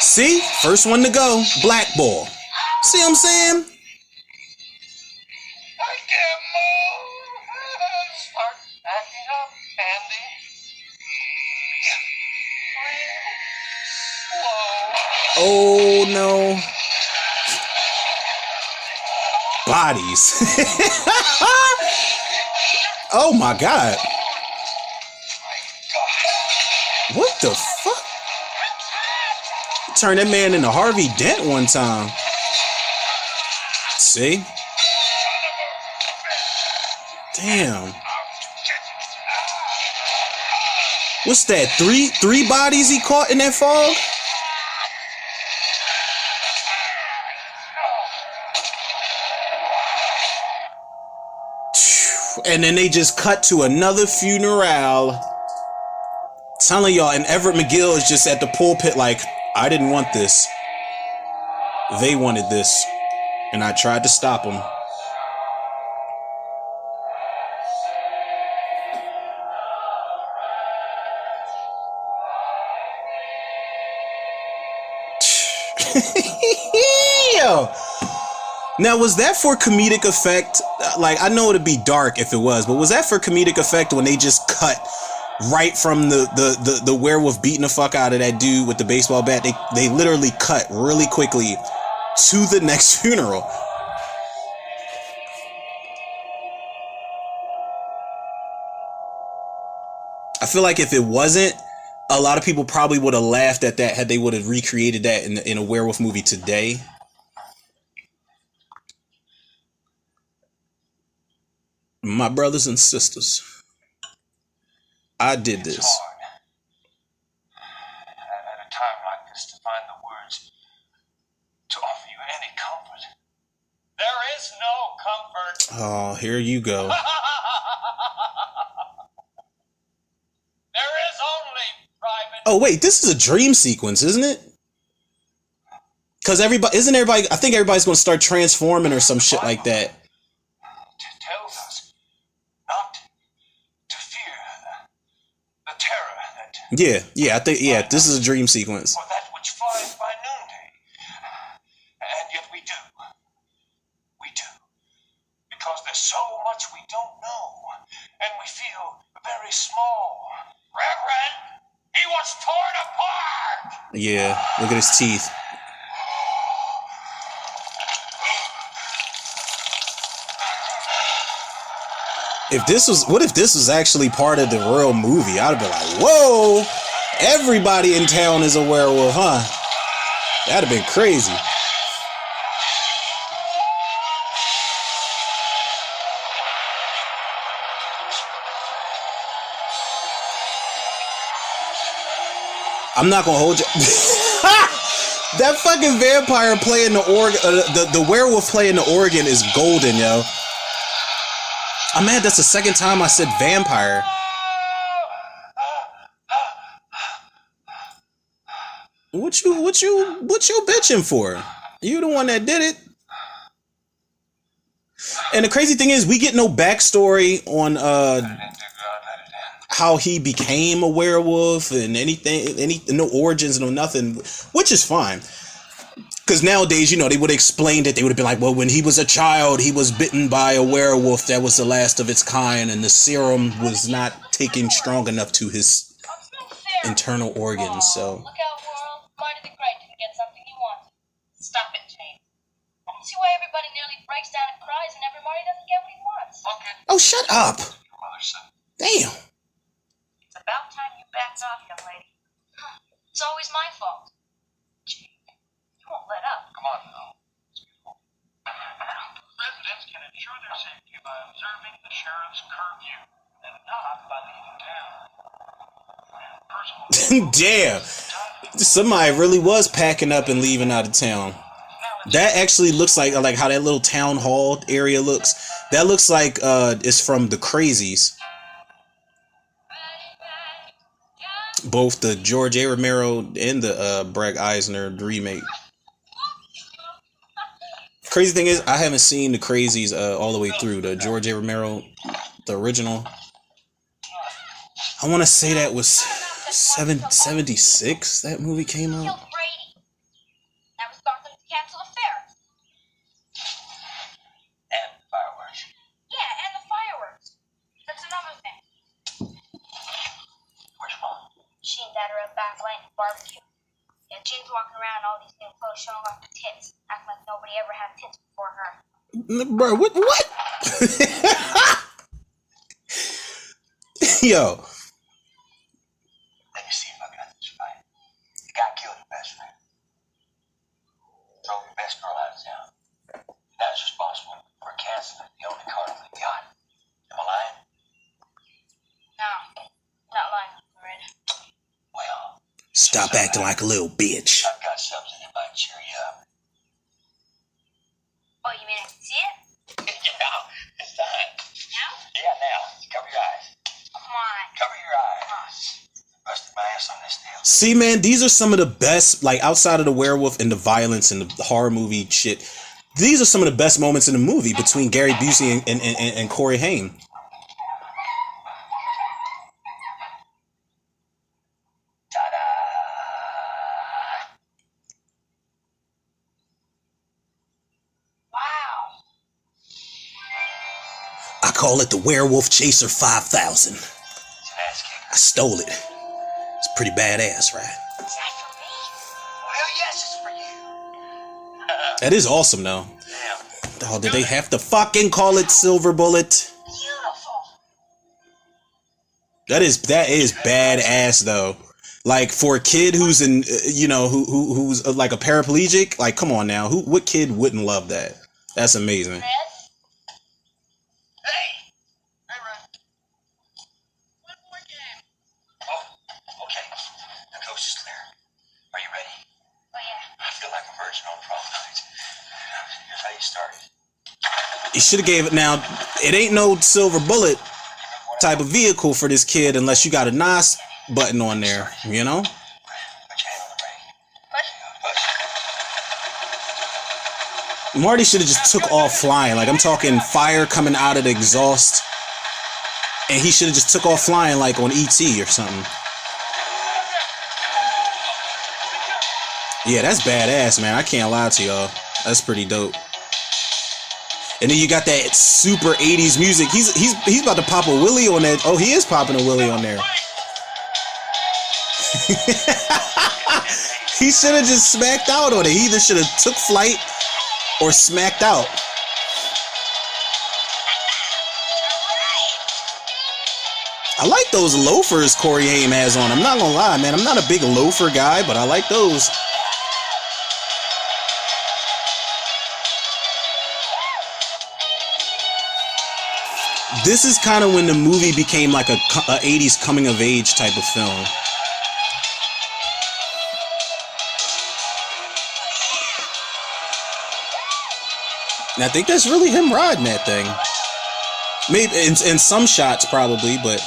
See? First one to go. Black ball. See what I'm saying? I can't move. Start backing up, Andy. Real slow. Oh, no. Bodies. Oh, my God. What the fuck? Turned that man into Harvey Dent one time. See? Damn. What's that? Three bodies he caught in that fog? And then they just cut to another funeral. Telling y'all, and Everett McGill is just at the pulpit like, I didn't want this. They wanted this. And I tried to stop them. Now, was that for comedic effect? Like, I know it'd be dark if it was, but was that for comedic effect when they just cut right from the werewolf beating the fuck out of that dude with the baseball bat? They literally cut really quickly to the next funeral. I feel like if it wasn't, a lot of people probably would have laughed at that had they would have recreated that in a werewolf movie today. My brothers and sisters, I did this. It's hard. At a time like this to find the words to offer you any comfort. There is no comfort. Oh, here you go. Oh wait, this is a dream sequence, isn't it? Because everybody, I think everybody's going to start transforming or some shit like that. It tells us not to fear the terror that... Yeah, this is a dream sequence. For that which flies by noonday. And yet we do. We do. Because there's so much we don't know. And we feel very small. Reverend, he was torn apart! Yeah, look at his teeth. What if this was actually part of the real movie? I'd be like, whoa, everybody in town is a werewolf, huh? That'd have been crazy. I'm not gonna hold you. That fucking vampire playing the organ, the werewolf playing the organ is golden, yo. I'm mad that's the second time I said vampire. What you bitching for? You the one that did it. And the crazy thing is, we get no backstory on how he became a werewolf and no origins, no nothing, which is fine. Because nowadays, they would have explained it. They would have been like, well, when he was a child, he was bitten by a werewolf that was the last of its kind, and the serum was not taking strong enough to his internal organs, so... Look out, world. Marty the Great didn't get something he wanted. Stop it, Jane. I don't see why everybody nearly breaks down and cries whenever Marty doesn't get what he wants. Oh, shut up! Damn. It's about time you backed off, young lady. It's always my fault. Won't let up. Come on now. Residents can ensure their safety by observing the sheriff's curfew and not by leaving town. Damn. Somebody really was packing up and leaving out of town. That actually looks like how that little town hall area looks. That looks like it's from The Crazies. Both the George A. Romero and the Brett Eisner remake. Crazy thing is, I haven't seen The Crazies all the way through. The George A. Romero, the original. I want to say that was 76 that movie came out. Killed Brady. That was Gotham to cancel the fair. And fireworks. Yeah, and the fireworks. That's another thing. Which one? She and Dad are at back lane barbecue. Yeah, Jane's walking around all these new clothes showing off the tits, acting like nobody ever had tits before her. Bro, what? Yo. Let me see if I got this right. The guy killed your best friend. Drove your best girl out of town. Now he's responsible for canceling the only carnival he got. Am I lying? No, not lying, Loretta. Well... Stop acting like a little bitch. I've got something that might cheer you up. Oh, you mean I can see it? Yeah, it's time. Now? Yeah, now. Cover your eyes. Come on. Cover your eyes. Busted my ass on this deal. See, man, these are some of the best, outside of the werewolf and the violence and the horror movie shit. These are some of the best moments in the movie between Gary Busey and Corey Haim. I call it the Werewolf Chaser 5000. I stole it. It's pretty badass, right? Is that for me? Well, yes, it's for you. That is awesome, though. Damn. Oh, did they have to fucking call it Silver Bullet? Beautiful. That is badass, though. Like, for a kid who's who's like a paraplegic, like, come on now, what kid wouldn't love that? That's amazing. Red? Hey! Hey, Red. One more game. Oh, okay. The coast is clear. Are you ready? Oh, yeah. I feel like a virgin on prom night. Here's how you started. He should have gave it. Now, it ain't no Silver Bullet type of vehicle for this kid unless you got a NOS button on there, you know? Marty should have just took off flying. Like, I'm talking fire coming out of the exhaust. And he should have just took off flying like on E.T. or something. Yeah, that's badass, man. I can't lie to y'all. That's pretty dope. And then you got that super 80s music. He's about to pop a willy on that. Oh, he is popping a willy on there. He should have just smacked out on it. He either should have took flight or smacked out. I like those loafers Corey Haim has on. I'm not gonna lie, man. I'm not a big loafer guy, but I like those. This is kind of when the movie became like a 80s coming of age type of film. And I think that's really him riding that thing. Maybe in some shots probably, but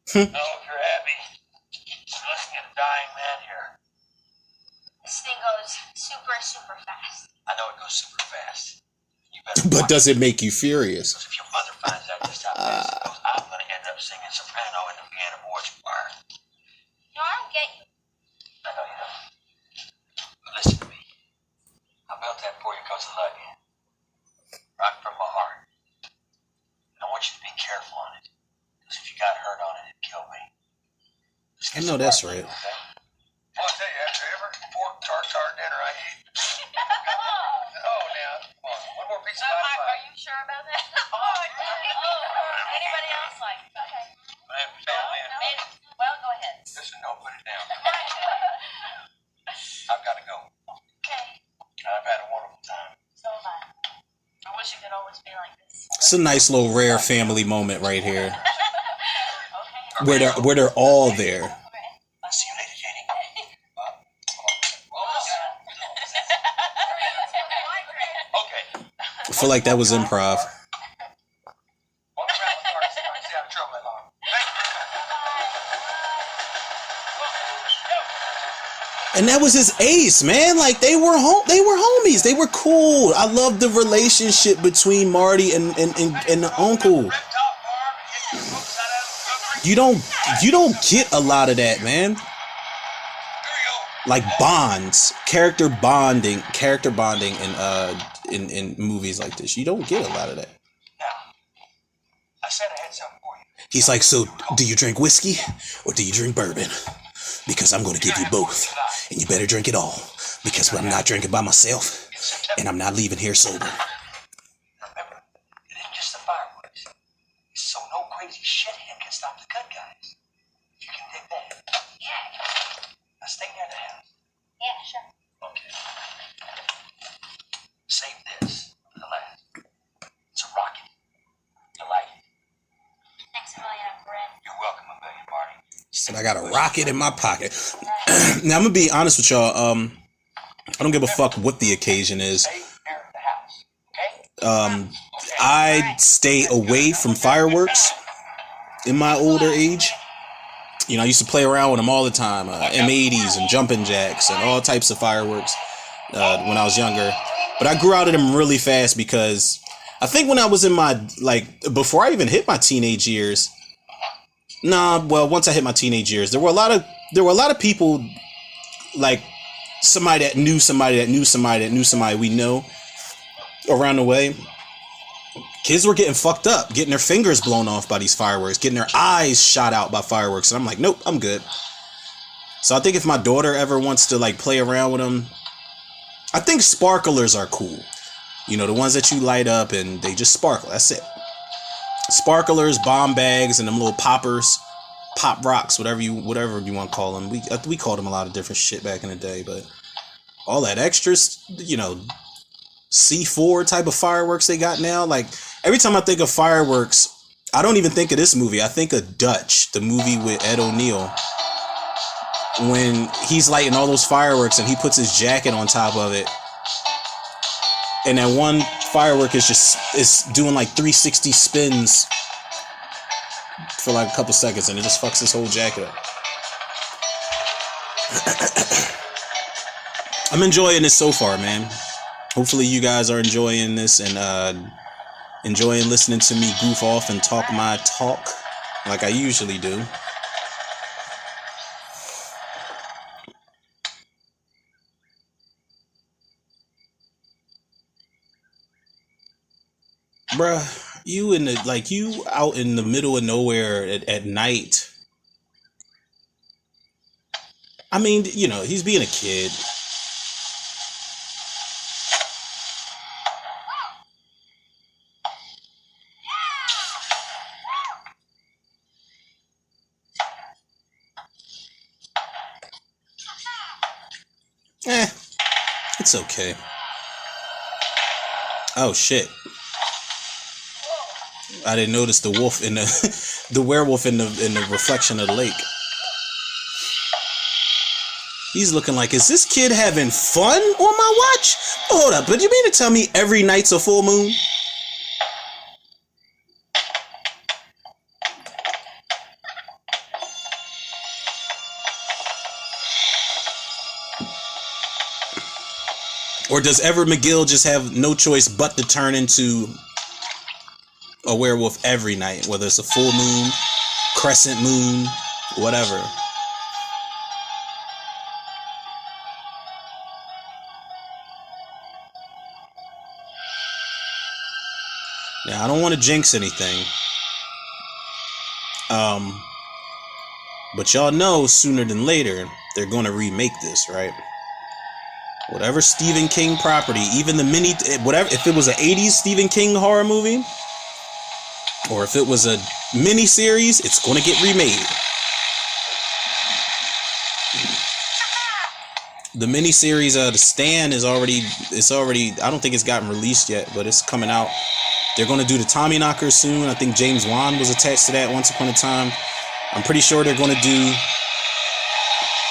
Oh, if you're happy, listen to a dying man here. This thing goes super, super fast. I know it goes super fast. You better but watch does it make you furious? Because if your mother finds out just how fast it goes, I'm going to end up singing soprano in the piano boys choir. No, I don't get you. I know you don't. But listen to me. I built that for you because I love you. Right from my heart. And I want you to be careful on it. Because if you got hurt on it, it'd kill me. I know that's right. Okay? Well, I'll tell you, after every pork tartare dinner I eat. Oh, now, come on. One more piece of pie. Are you sure about that? Anybody else like? Okay. Well, go ahead. Listen, don't put it down. I've got to go. Okay. I've had a wonderful time. So have I. I wish it could always be like this. It's a nice little rare family moment right here, Okay. where they're all there. I'll see you later, Jenny. Okay. I feel like that was improv. Walk around the car, see if I can stay out of trouble that long. And that was his ace, man. Like they were homies. They were cool. I love the relationship between Marty and the uncle. You don't get a lot of that, man. Like bonds, character bonding in movies like this. You don't get a lot of that. Now, I said I had something for you. He's like, so do you drink whiskey or do you drink bourbon? Because I'm going to give you both. And you better drink it all. Because I'm not drinking by myself. And I'm not leaving here sober. Remember, it isn't just the fireworks. So no crazy shithead can stop the good guys. You can dig that. Yeah. Now stay near the house. Yeah, sure. Okay. Save this for the last. It's a rocket. You like it? Thanks a million, Brent. You're welcome a million, Marty. Said I got a rocket in my pocket. Now I'm gonna be honest with y'all. I don't give a fuck what the occasion is. Stay near the house, okay? I stay away from fireworks in my older age. You know, I used to play around with them all the time. M80s and jumping jacks and all types of fireworks when I was younger. But I grew out of them really fast because I think when I was in my, before I even hit my teenage years. Once I hit my teenage years, there were a lot of people, like somebody that knew somebody that knew somebody that knew somebody we know around the way. Kids were getting fucked up, getting their fingers blown off by these fireworks, getting their eyes shot out by fireworks. And I'm like, nope, I'm good. So I think if my daughter ever wants to play around with them, I think sparklers are cool. You know, the ones that you light up and they just sparkle. That's it. Sparklers, bomb bags, and them little poppers, pop rocks, whatever you want to call them. We called them a lot of different shit back in the day, but all that extras, you know, C4 type of fireworks they got now. Like every time I think of fireworks, I don't even think of this movie. I think of Dutch, the movie with Ed O'Neill, when he's lighting all those fireworks and he puts his jacket on top of it. And that one firework is doing like 360 spins for like a couple seconds, and it just fucks this whole jacket up. I'm enjoying this so far, man. Hopefully you guys are enjoying this and enjoying listening to me goof off and talk my talk like I usually do. Bruh, you out in the middle of nowhere at night. I mean, you know, he's being a kid. It's okay. Oh shit. I didn't notice the wolf in the werewolf in the reflection of the lake. He's looking like, is this kid having fun on my watch? Hold up, but you mean to tell me every night's a full moon? Or does Everett McGill just have no choice but to turn into a werewolf every night, whether it's a full moon, crescent moon, whatever? Now, I don't want to jinx anything. But y'all know sooner than later they're going to remake this, right? Whatever Stephen King property, even the whatever, if it was an 80s Stephen King horror movie, or if it was a mini series, it's going to get remade. The mini series, The Stand it's already, I don't think it's gotten released yet, but it's coming out. They're going to do the Tommyknockers soon. I think James Wan was attached to that once upon a time. I'm pretty sure they're going to do,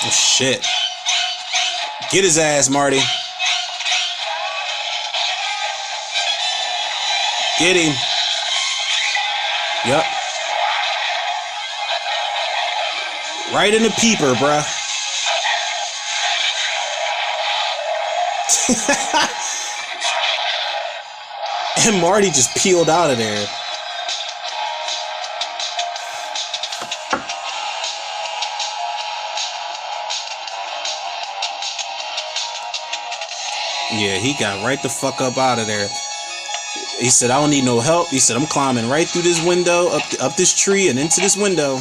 oh shit. Get his ass, Marty. Get him. Yep. Right in the peeper, bruh. And Marty just peeled out of there. Yeah, he got right the fuck up out of there. He said, I don't need no help. He said, I'm climbing right through this window, up this tree and into this window.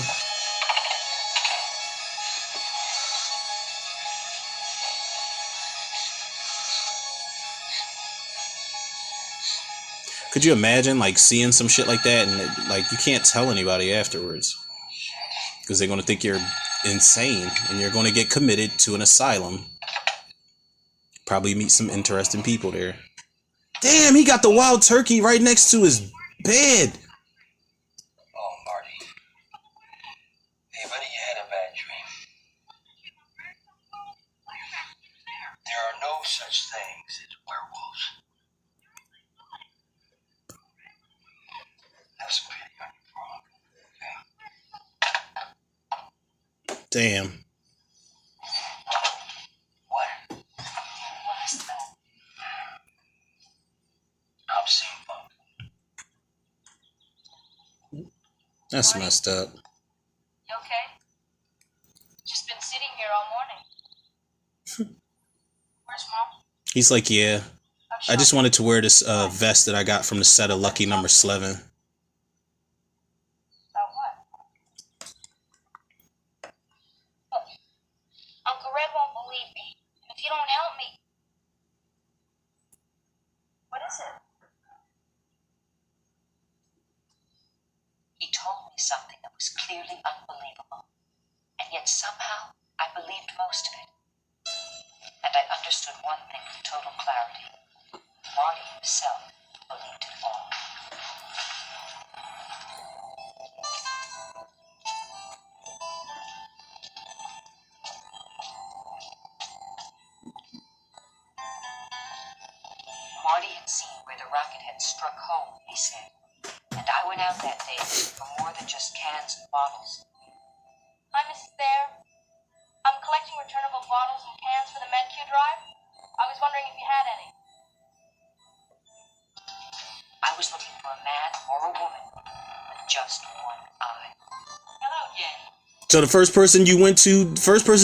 Could you imagine, like, seeing some shit like that and, like, you can't tell anybody afterwards? Because they're going to think you're insane and you're going to get committed to an asylum. Probably meet some interesting people there. Damn, he got the wild turkey right next to his bed. Oh, Marty. Hey, buddy, you had a bad dream. There are no such things as werewolves. Have some pity on your frog, okay? Damn. What? I'm seeing fun. That's messed up. You okay? Just been sitting here all morning. Where's Mom? He's like, yeah. I just wanted to wear this vest that I got from the set of Lucky Number 11. About what? Look, Uncle Red won't believe me. If you don't help me. What is it? He told me something that was clearly unbelievable. And yet somehow I believed most of it. And I understood one thing with total clarity. Marty himself believed it all. Marty a rocket had struck home, he said. And I went out that day for more than just cans and bottles. Hi, Mrs. Bear. I'm collecting returnable bottles and cans for the MedQ drive. I was wondering if you had any. I was looking for a man or a woman with just one eye. Hello, Jane. So the first person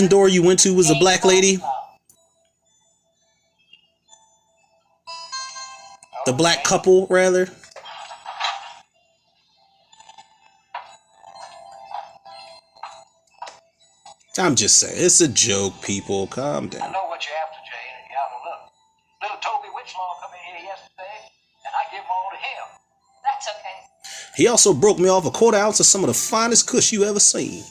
door you went to was a black lady? The black couple, rather? I'm just saying, it's a joke, people. Calm I down. know what you're after, Jane, and you ought to look. Little Toby Witchlaw come in here yesterday, and I give them all to him. That's okay. He also broke me off a quarter ounce of some of the finest kush you ever seen.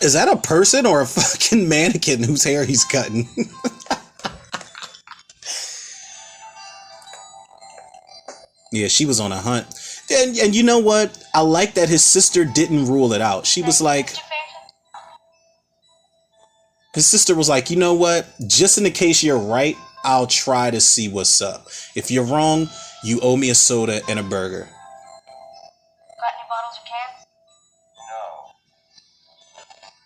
Is that a person or a fucking mannequin whose hair he's cutting? Yeah, she was on a hunt. And you know what? I like that his sister didn't rule it out. She was like... His sister was like, you know what? Just in the case you're right, I'll try to see what's up. If you're wrong, you owe me a soda and a burger. Got any bottles or cans? No.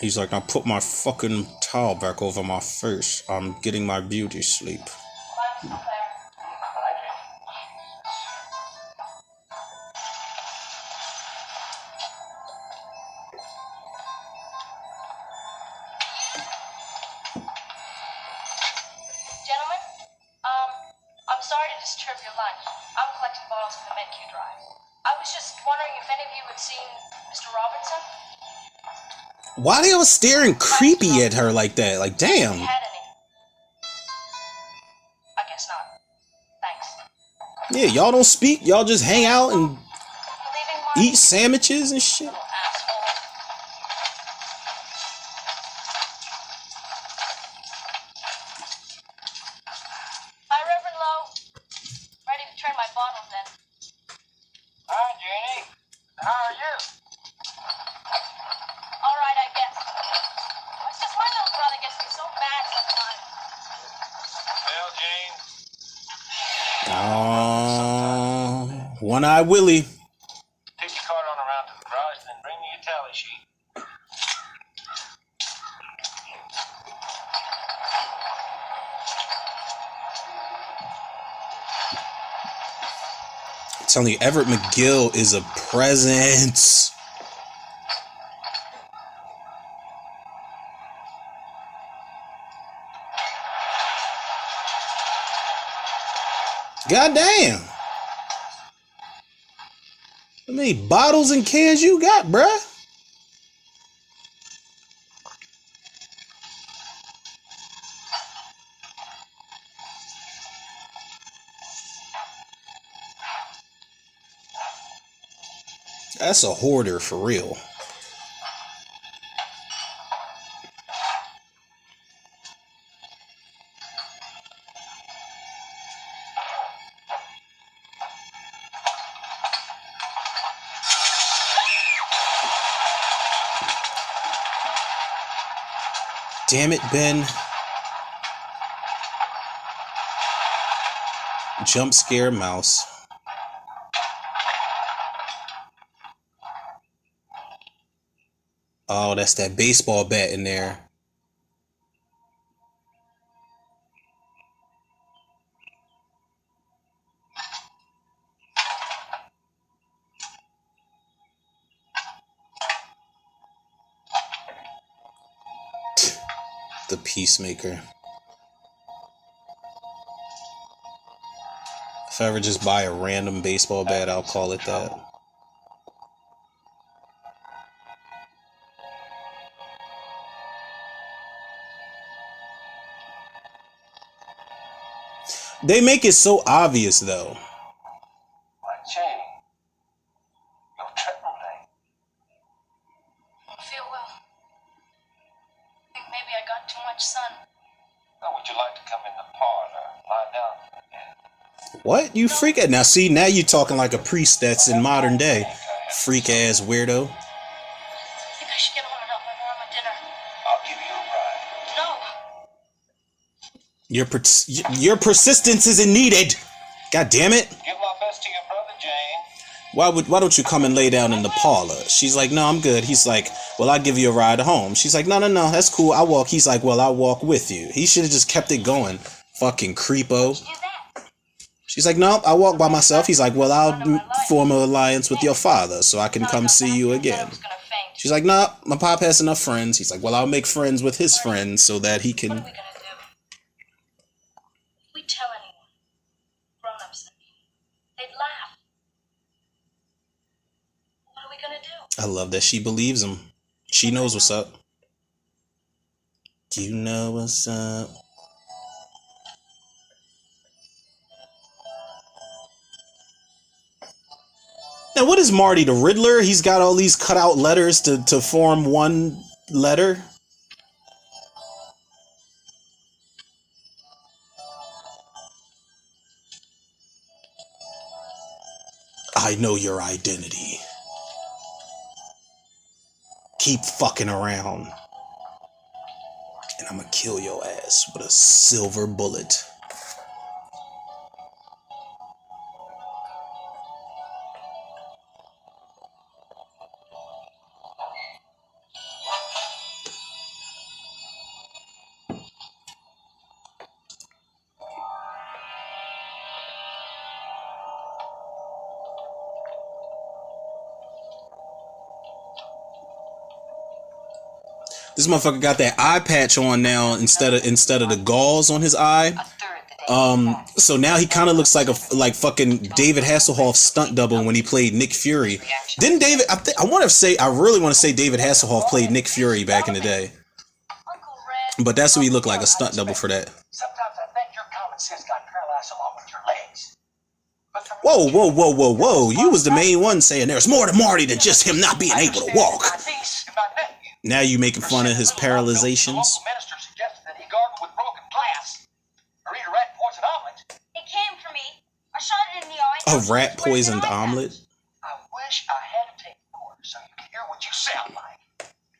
He's like, I put my fucking towel back over my face. I'm getting my beauty sleep. Bye, Mrs. Bear. Gentlemen, I'm sorry to disturb your lunch. I'm collecting bottles for the MedQ drive. I was just wondering if any of you had seen Mr. Robinson? Why they all staring creepy at her like that? Like, damn. If you had any? I guess not. Thanks. Yeah, y'all don't speak. Y'all just hang out and You leaving, Marty? eat sandwiches and shit. Little asshole. Hi, Reverend Lowe. Ready to turn my bottles in. Hi, Janie. How are you? All right, I guess. It's just my little brother gets me so mad sometimes. Well, Jane, Oh, One-Eye Willie. take your cart on around to the garage, then bring me your tally sheet. I'm telling you, Everett McGill is a presence. God damn. How many bottles and cans you got, bruh? That's a hoarder for real. Damn it, Ben. Jump scare mouse. Oh, that's that baseball bat in there. The Peacemaker. If I ever just buy a random baseball bat, I'll call it that. They make it so obvious, though. My Jane, you're trembling. I feel well. I think maybe I got too much sun. Well, would you like to come in the parlor? Lie down for a minute. What? You freak it? Now, see, now you're talking like a priest that's in modern day. Freak ass weirdo. I think I should get home and help my mom with dinner. I'll give you a ride. No. Your persistence isn't needed. God damn it. Give my best to your brother, Jane. Why don't you come and lay down in the parlor? She's like, no, I'm good. He's like, well, I'll give you a ride home. She's like, no, that's cool. I'll walk. He's like, well, I'll walk with you. He should have just kept it going. Fucking creepo. Do that. She's like, nope, I'll walk by myself. He's like, well, I'll form an alliance with your father so I can come see you again. She's like, nah, my pop has enough friends. He's like, well, I'll make friends with his friends so that he What are can... we gonna do? If we tell anyone, grown-ups, they'd laugh. What are we gonna do? I love that she believes him. She knows what's up. You know what's up. Now, what is Marty, the Riddler? He's got all these cutout letters to form one letter. I know your identity. Keep fucking around. And I'm gonna kill your ass with a silver bullet. This motherfucker got that eye patch on now instead of the gauze on his eye. So now he kind of looks like fucking David Hasselhoff's stunt double when he played Nick Fury. Didn't David? I really want to say David Hasselhoff played Nick Fury back in the day. But that's what he looked like, a stunt double for that. Sometimes I think your common sense got paralyzed along with your legs. Whoa. You was the main one saying there's more to Marty than just him not being able to walk. Now you making fun of his paralyzations. Local minister suggested that he gargle with broken glass or eat a rat poison omelet. It came for me. I shot it in the eye. A rat poisoned omelet? I wish I had a tape recorder so you could hear what you sound like.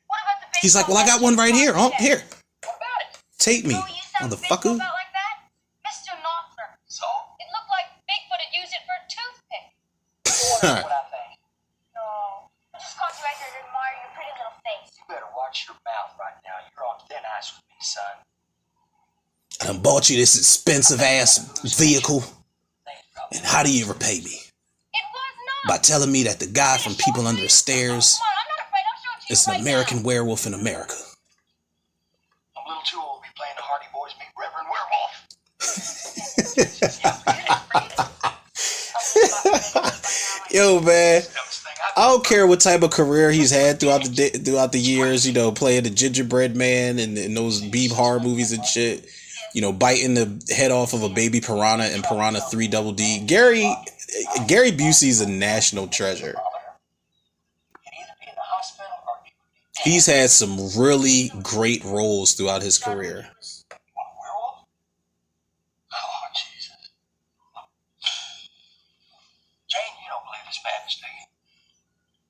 What about the He's like, well, I got one right here. Oh, here. What about it? Tape me, Oh, you sound motherfucker. about like that? Mr. Knopfler. So? It looked like Bigfoot had used it for a toothpick. What I think. No. I just called you right here to admire your pretty little face. You better watch your mouth right now. You're on thin ice with me, son. I done bought you this expensive ass vehicle. And how do you repay me? It was not. By telling me that the guy from People Under the Stairs Come on, I'm not afraid. I'll show it to you is an right American now. werewolf in America. I'm a little too old to be playing the Hardy Boys meet Reverend Werewolf. Yo, man, I don't care what type of career he's had throughout the years. You know, playing the gingerbread man and those Beeb horror movies and shit. You know, biting the head off of a baby piranha in Piranha 3 Double D. Gary Busey's a national treasure. He's had some really great roles throughout his career. Werewolf? Oh, Jesus. Jane, you don't believe this madness, do you?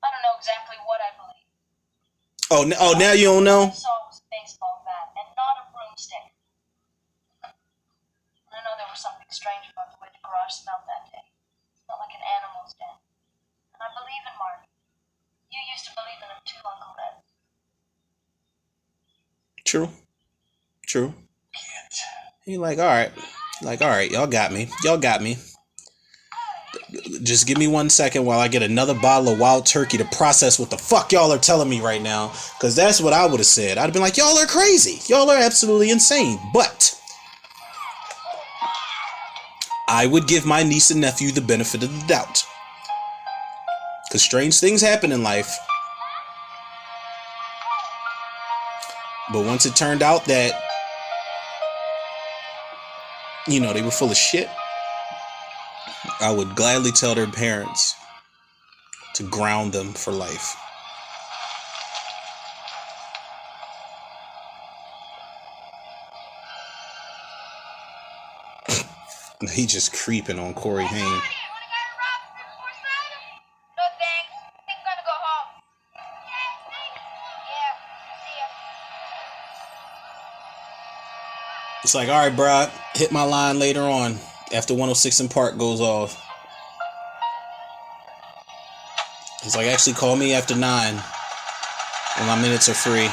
I don't know exactly what I believe. Oh, now you don't know? All I saw was a baseball bat and not a broomstick. I know there was something strange about the way the garage smelled that day. It smelled like an animal's den. And I believe in Marty. You used to believe in him too, Uncle Red. True. He like, all right, y'all got me. Just give me 1 second while I get another bottle of wild turkey to process what the fuck y'all are telling me right now. Because that's what I would have said. I'd have been like, y'all are crazy. Y'all are absolutely insane. But I would give my niece and nephew the benefit of the doubt. Because strange things happen in life. But once it turned out that, you know, they were full of shit, I would gladly tell their parents to ground them for life. He just creeping on Corey Haim. You wanna go to Rob's before Sunday? No thanks. I think I'm gonna go home. Yeah, see ya. It's like, all right, bro, hit my line later on after 106 in Park goes off. He's like, actually, call me after 9 when my minutes are free.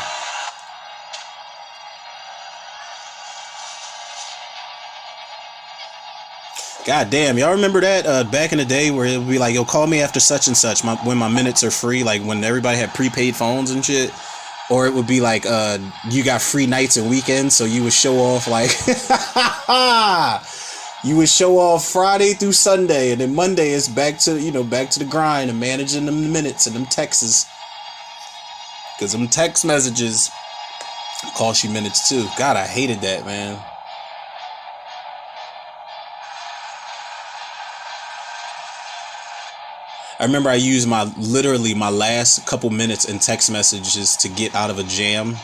God damn, y'all remember that back in the day where it would be like, yo, call me after such and such when my minutes are free, like when everybody had prepaid phones and shit. Or it would be like, you got free nights and weekends, so you would show off like, you would show off Friday through Sunday, and then Monday is back to the grind and managing them minutes and them texts. Because them text messages cost you minutes too. God, I hated that, man. I remember I used my last couple minutes in text messages to get out of a jam.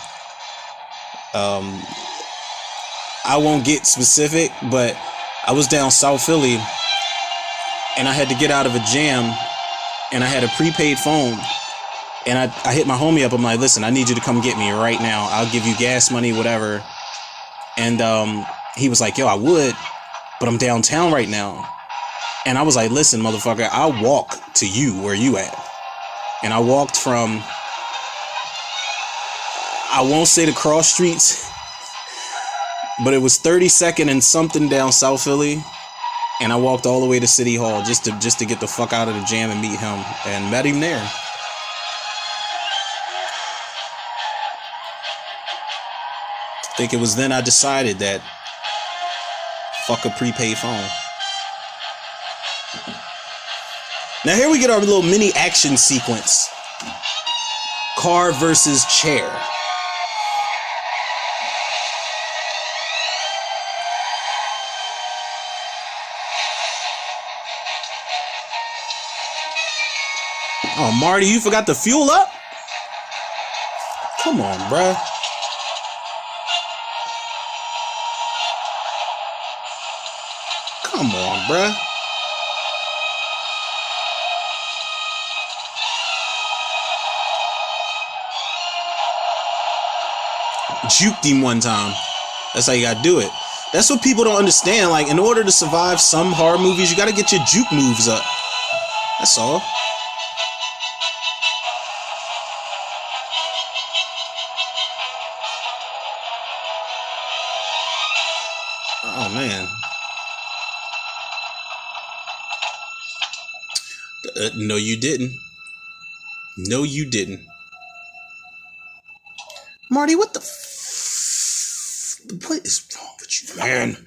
I won't get specific, but I was down South Philly and I had to get out of a jam and I had a prepaid phone and I hit my homie up. I'm like, listen, I need you to come get me right now. I'll give you gas money, whatever. And he was like, yo, I would, but I'm downtown right now. And I was like, listen, motherfucker, I'll walk to you where you at. And I walked from, I won't say the cross streets, but it was 32nd and something down South Philly. And I walked all the way to City Hall just to get the fuck out of the jam and meet him. And met him there. I think it was then I decided that fuck a prepaid phone. Now here we get our little mini action sequence. Car versus chair. Oh, Marty, you forgot to fuel up? Come on, bruh. Come on, bruh. Juked him one time. That's how you gotta do it. That's what people don't understand. Like, in order to survive some horror movies, you gotta get your juke moves up. That's all. Oh, man. No, you didn't. No, you didn't. Marty, what the what is wrong with you, man?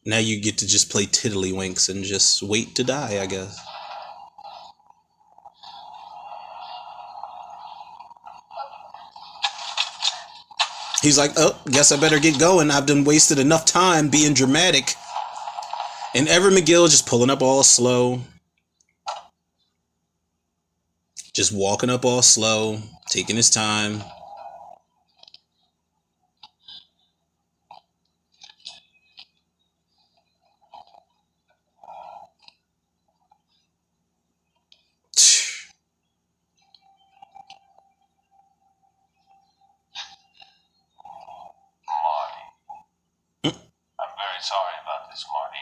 Now you get to just play tiddlywinks and just wait to die, I guess. He's like, oh, guess I better get going. I've done wasted enough time being dramatic. And Ever McGill just pulling up all slow. Just walking up all slow, taking his time. Sorry about this, Marty.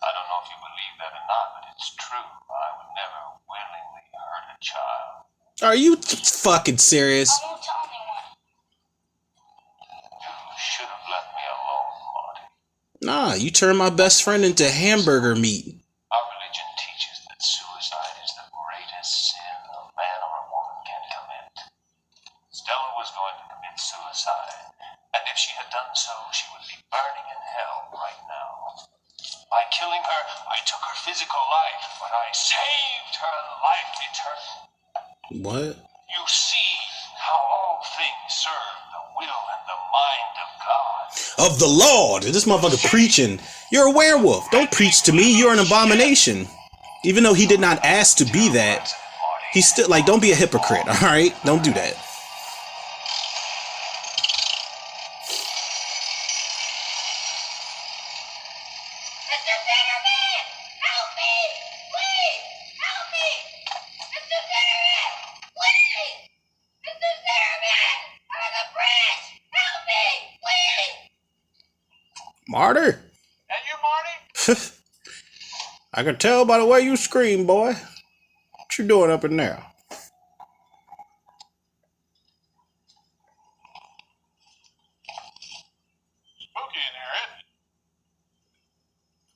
I don't know if you believe that or not, but it's true. I would never willingly hurt a child. Are you fucking serious? I won't tell anyone. You should have left me alone, Marty. Nah, you turned my best friend into hamburger meat. Our religion teaches that suicide is the greatest sin a man or a woman can commit. Stella was going to commit suicide, and if she had done so, she would be burning in hell right now. By killing her, I took her physical life, but I saved her life eternal. What? You see how all things serve the will and the mind of God. Of the Lord. This motherfucker preaching. You're a werewolf. Don't preach to me. You're an abomination. Even though he did not ask to be that, he's still like, don't be a hypocrite, all right? Don't do that. Mr. Zimmerman! Help me! Please! Help me! Mr. Zimmerman! Marty? And you, Marty? I can tell by the way you scream, boy. What you doing up in there? Spooky in here, isn't it?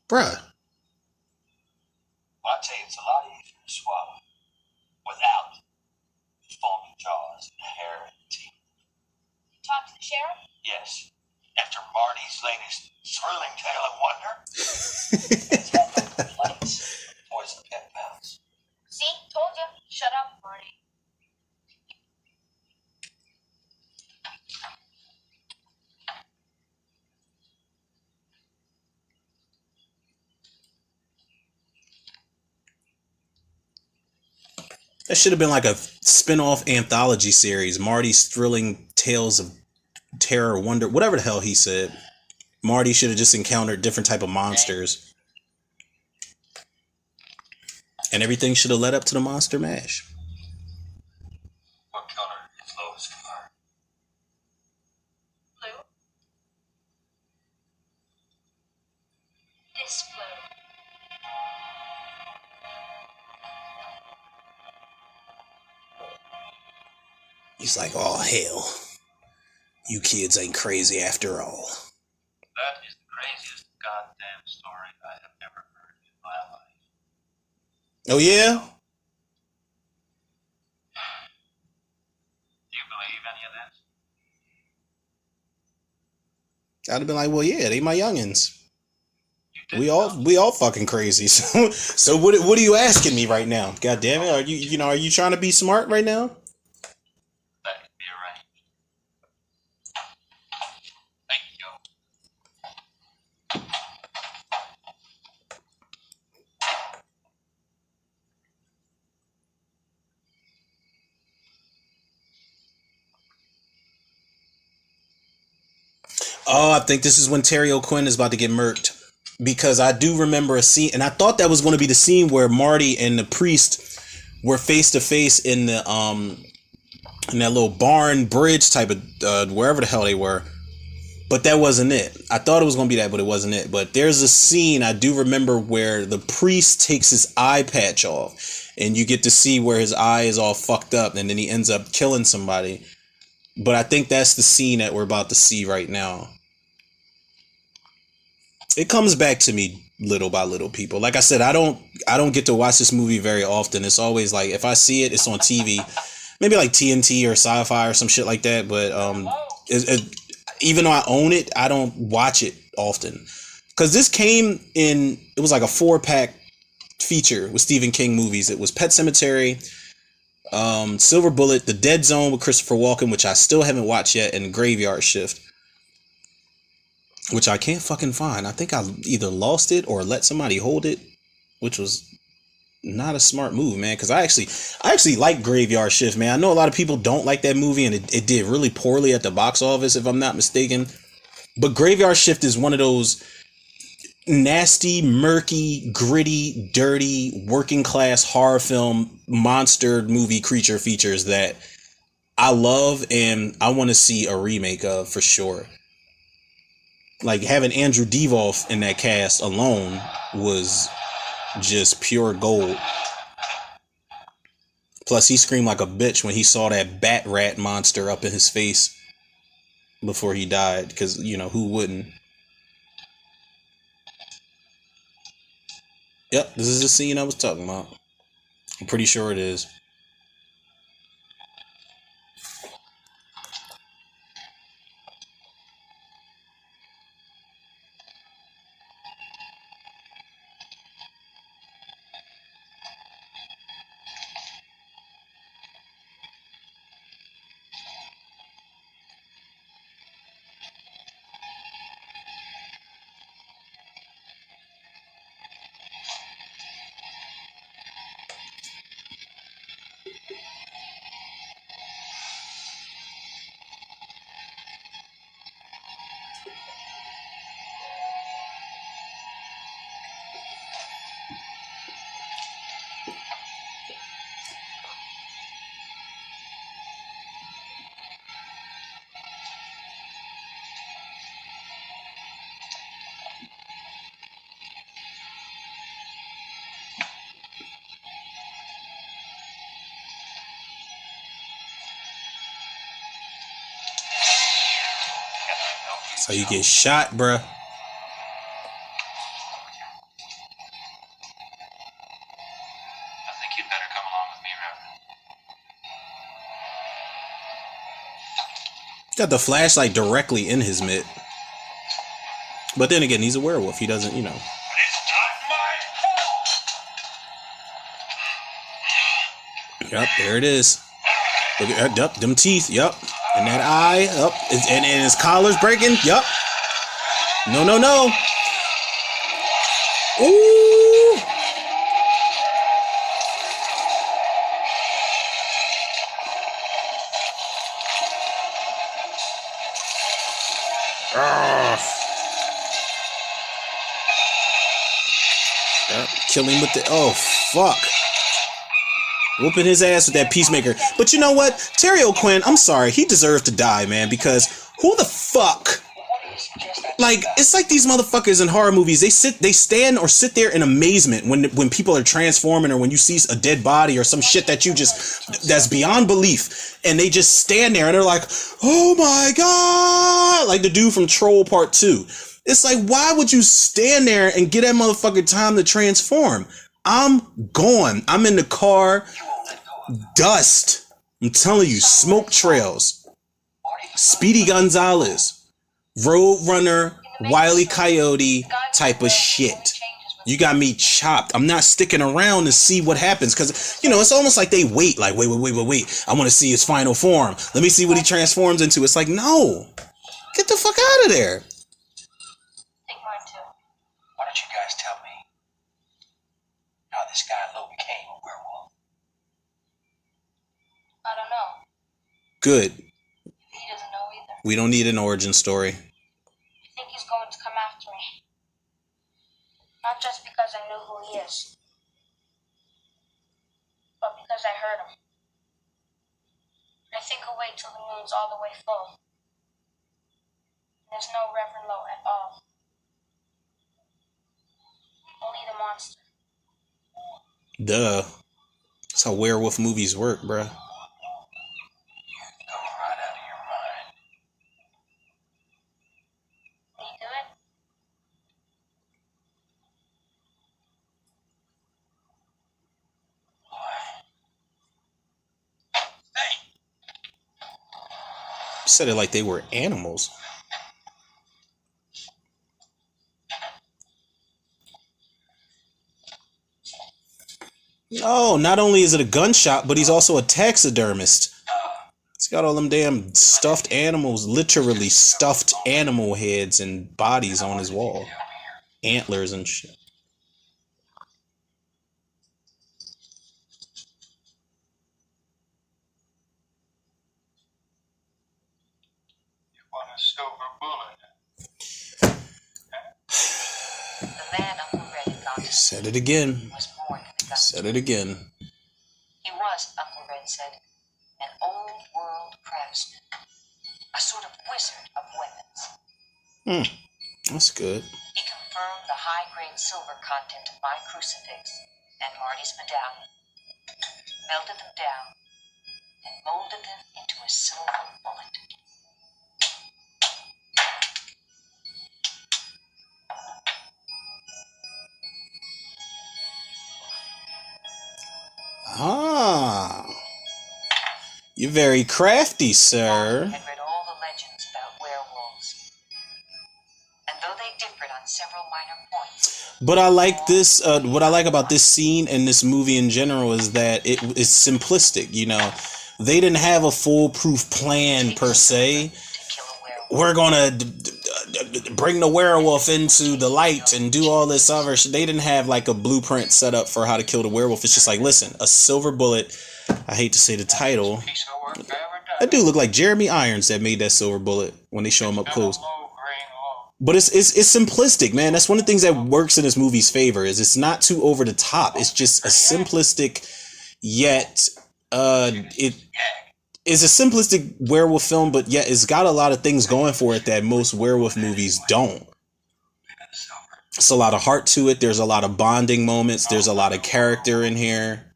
Bruh. Well, I tell you, it's a lot easier to swallow without the foaming jaws and the hair and the teeth. Talk to the sheriff? Yes. After Marty's latest thrilling tale of wonder, it's had no complaints. Poison pet mouse. See? Told you. Shut up, Marty. That should have been like a spin-off anthology series. Marty's Thrilling Tales of Terror, Wonder, whatever the hell he said. Marty should have just encountered different type of monsters. And everything should have led up to the Monster Mash. What color is Lois' car? Blue? This blue. He's like, oh, hell. You kids ain't crazy after all. That is the craziest goddamn story I have ever heard in my life. Oh, yeah? Do you believe any of this? I'd have been like, well, yeah, they my youngins. You did We all fucking crazy. So what are you asking me right now? God damn it. Are you trying to be smart right now? That can be arranged. Thank you, Joe. Oh, I think this is when Terry O'Quinn is about to get murked. Because I do remember a scene, and I thought that was going to be the scene where Marty and the priest were face to face in the in that little barn bridge type of wherever the hell they were. But that wasn't it. I thought it was going to be that, but it wasn't it. But there's a scene I do remember where the priest takes his eye patch off, and you get to see where his eye is all fucked up, and then he ends up killing somebody. But I think that's the scene that we're about to see right now. It comes back to me little by little, people. Like I said, I don't get to watch this movie very often. It's always like if I see it, it's on TV, maybe like TNT or Sci-Fi or some shit like that. But even though I own it, I don't watch it often because this came in. It was like a 4-pack feature with Stephen King movies. It was Pet Sematary, Silver Bullet, The Dead Zone with Christopher Walken, which I still haven't watched yet, and Graveyard Shift, which I can't fucking find. I think I either lost it or let somebody hold it, which was not a smart move, man. Because I actually like Graveyard Shift, man. I know a lot of people don't like that movie, and it did really poorly at the box office, if I'm not mistaken. But Graveyard Shift is one of those nasty, murky, gritty, dirty, working class horror film monster movie creature features that I love and I want to see a remake of for sure. Like having Andrew Devoff in that cast alone was just pure gold. Plus he screamed like a bitch when he saw that bat rat monster up in his face before he died, because who wouldn't? Yep, this is the scene I was talking about. I'm pretty sure it is. So you get shot, bruh. I think you'd better come along with me, Reverend. Got the flashlight directly in his mitt. But then again, he's a werewolf. He doesn't, you know. It's not my fault. Yep, there it is. Look at that, yep, them teeth, yep. And that eye, up, and his collar's breaking, yep. No, no, no. Ooh. Yep, kill him with the, oh, fuck. Whooping his ass with that peacemaker. But you know what? Terry O'Quinn, I'm sorry. He deserved to die, man. Because who the fuck? Like, it's like these motherfuckers in horror movies. They stand or sit there in amazement when people are transforming, or when you see a dead body or some shit that that's beyond belief. And they just stand there and they're like, oh my God. Like the dude from Troll Part 2. It's like, why would you stand there and get that motherfucker time to transform? I'm gone. I'm in the car. Dust. I'm telling you, smoke trails. Speedy Gonzalez. Roadrunner, Wile E. Coyote type of shit. You got me chopped. I'm not sticking around to see what happens. Because, you know, it's almost like they wait. Like, wait. I want to see his final form. Let me see what he transforms into. It's like, no. Get the fuck out of there. Take mine too. Why don't you guys tell me how this guy Lo became a werewolf? I don't know. Good. He doesn't know either. We don't need an origin story. I think he's going to come after me. Not just because I know who he is, but because I heard him. I think he'll wait till the moon's all the way full. There's no Reverend Lo at all. Only the monster. Duh. That's how werewolf movies work, bruh. You've gone right out of your mind. Will you do it? Hey! Said it like they were animals. Oh, not only is it a gun shop, but he's also a taxidermist. He's got all them damn stuffed animals, literally stuffed animal heads and bodies on his wall. Antlers and shit. You want a silver bullet? The man Uncle Red had gone to see Said it again. was more than a gun. Said it again. He was, Uncle Red said, an old world craftsman, a sort of wizard of weapons. That's good. He confirmed the high-grade silver content of my crucifix and Marty's medallion, melted them down, and molded them into a silver bullet. Ah. You're very crafty, sir. Had read all the legends about werewolves, and though they differed on several minor points, But I like this, what I like about this scene and this movie in general is that it is simplistic, you know. They didn't have a foolproof plan per se. to kill a werewolf. We're gonna bring the werewolf into the light and do all this other shit. They didn't have like a blueprint set up for how to kill the werewolf. It's just like, listen, a silver bullet. I hate to say the title. Piece of work ever done. That dude look like Jeremy Irons that made that silver bullet when they show him up close. Low grain law. But it's simplistic, man. That's one of the things that works in this movie's favor is it's not too over the top. It's just a simplistic, yet it is a simplistic werewolf film, but yet it's got a lot of things going for it that most werewolf movies don't. It's a lot of heart to it. There's a lot of bonding moments. There's a lot of character in here.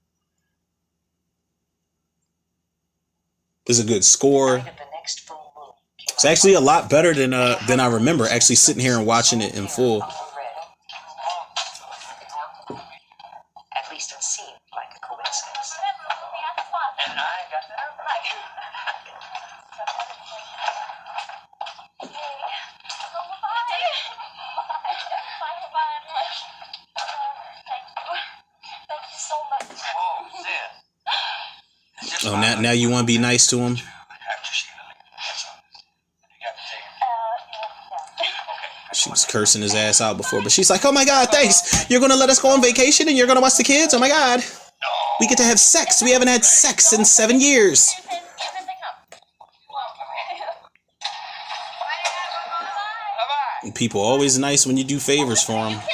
There's a good score. Night of the next full moon It's actually a lot better than I remember. Actually, sitting here and watching it in full. At least it seemed like a coincidence. And I got that right. Thank you so much. Whoa, sis. It's just Oh, fine. now you want to be nice to him? After she that's all. You got to take it. Okay. She was cursing his ass out before, but she's like, "Oh my God, thanks! You're gonna let us go on vacation and you're gonna watch the kids? Oh my God, we get to have sex. We haven't had sex in 7 years." Bye-bye. And people always nice when you do favors for them. You're going to hurt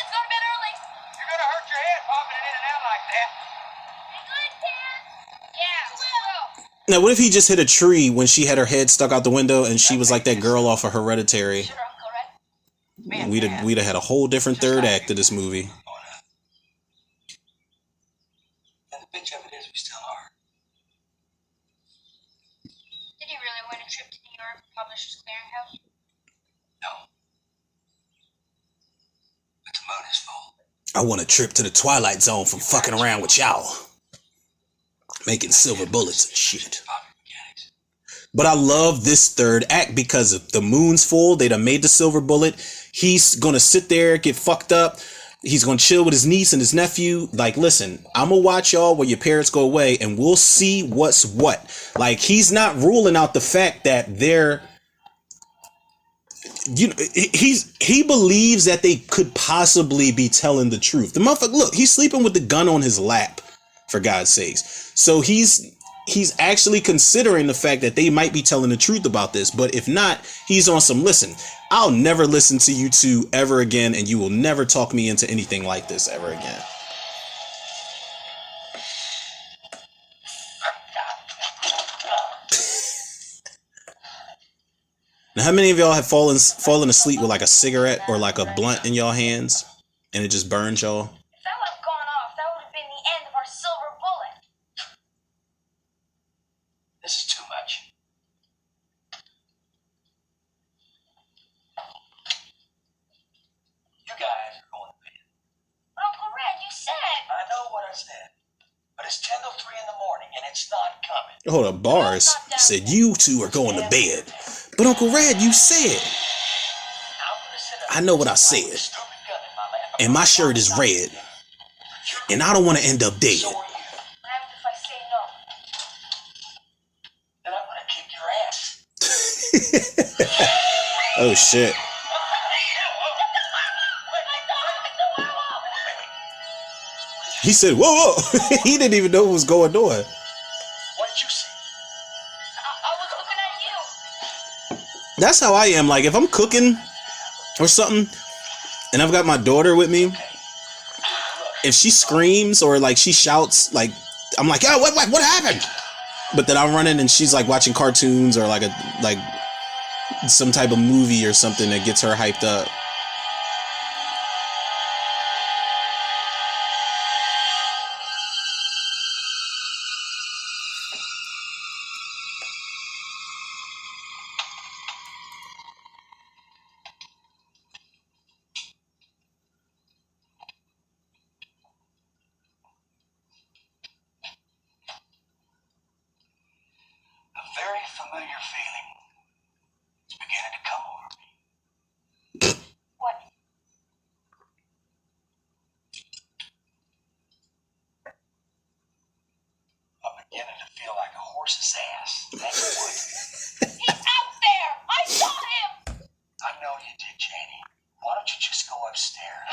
your head popping it in and out like that. Now, what if he just hit a tree when she had her head stuck out the window and she was like that girl off of Hereditary? We'd have had a whole different third act of this movie. And the bitch of it is, we still are. Did you really win a trip to New York for Publishers Clearinghouse? No. But the moon is full. I want a trip to the Twilight Zone from fucking around with y'all. Making silver bullets and shit. Poppy mechanics. But I love this third act because if the moon's full, they done made the silver bullet. He's gonna sit there, get fucked up. He's gonna chill with his niece and his nephew. Like, listen, I'm gonna watch y'all while your parents go away and we'll see what's what. Like, he's not ruling out the fact that they're, you know, he believes that they could possibly be telling the truth. The motherfucker, look, he's sleeping with the gun on his lap, for God's sakes. So he's actually considering the fact that they might be telling the truth about this. But if not, he's on some, listen, I'll never listen to you two ever again, and you will never talk me into anything like this ever again. Now, how many of y'all have fallen asleep with like a cigarette or like a blunt in y'all hands and it just burns y'all? If that would have gone off, that would have been the end of our silver bullet. This is too much. You guys are going to bed. But Uncle Red, you said. I know what I said. But it's 10 till 3 in the morning and it's not coming. Hold up, bars said you two are going to bed. But Uncle Red, you said. I'm gonna sit up I know what I with a said. stupid gun in my lap. And my shirt is red. And I don't want to end up dead. So are you. What happens if I say no? Then I'm gonna kick your ass. Oh shit. He said, whoa, whoa. He didn't even know what was going on. What did you see? I was looking at you. That's how I am. Like, if I'm cooking or something and I've got my daughter with me, if she screams or like she shouts, like, I'm like, oh, what happened? But then I'm running and she's like watching cartoons or like some type of movie or something that gets her hyped up. A very familiar feeling is beginning to come over me. What? I'm beginning to feel like a horse's ass. That's what. He's out there. I saw him. I know you did, Janie. Why don't you just go upstairs?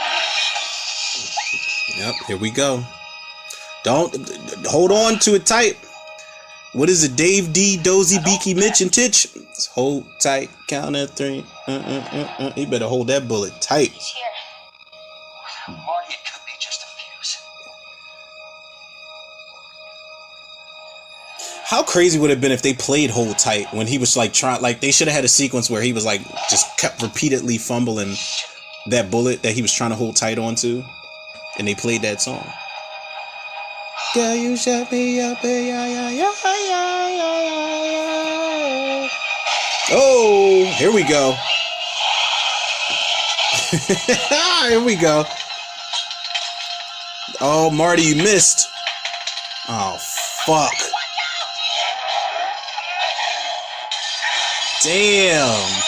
Yep, here we go. Don't hold on to it tight. What is it? Dave D, Dozy, Beaky, Mitch, and Titch. Just hold tight. Count at 3. You better hold that bullet tight. He's here. Marty, it could be just a fuse. How crazy would it have been if they played Hold Tight when he was like trying, like they should have had a sequence where he was like just kept repeatedly fumbling that bullet that he was trying to hold tight onto, and they played that song. Girl, you shut me up, yeah, yeah, yeah, yeah, yeah, yeah. Oh, here we go. Here we go. Oh, Marty, you missed. Oh, fuck. Damn.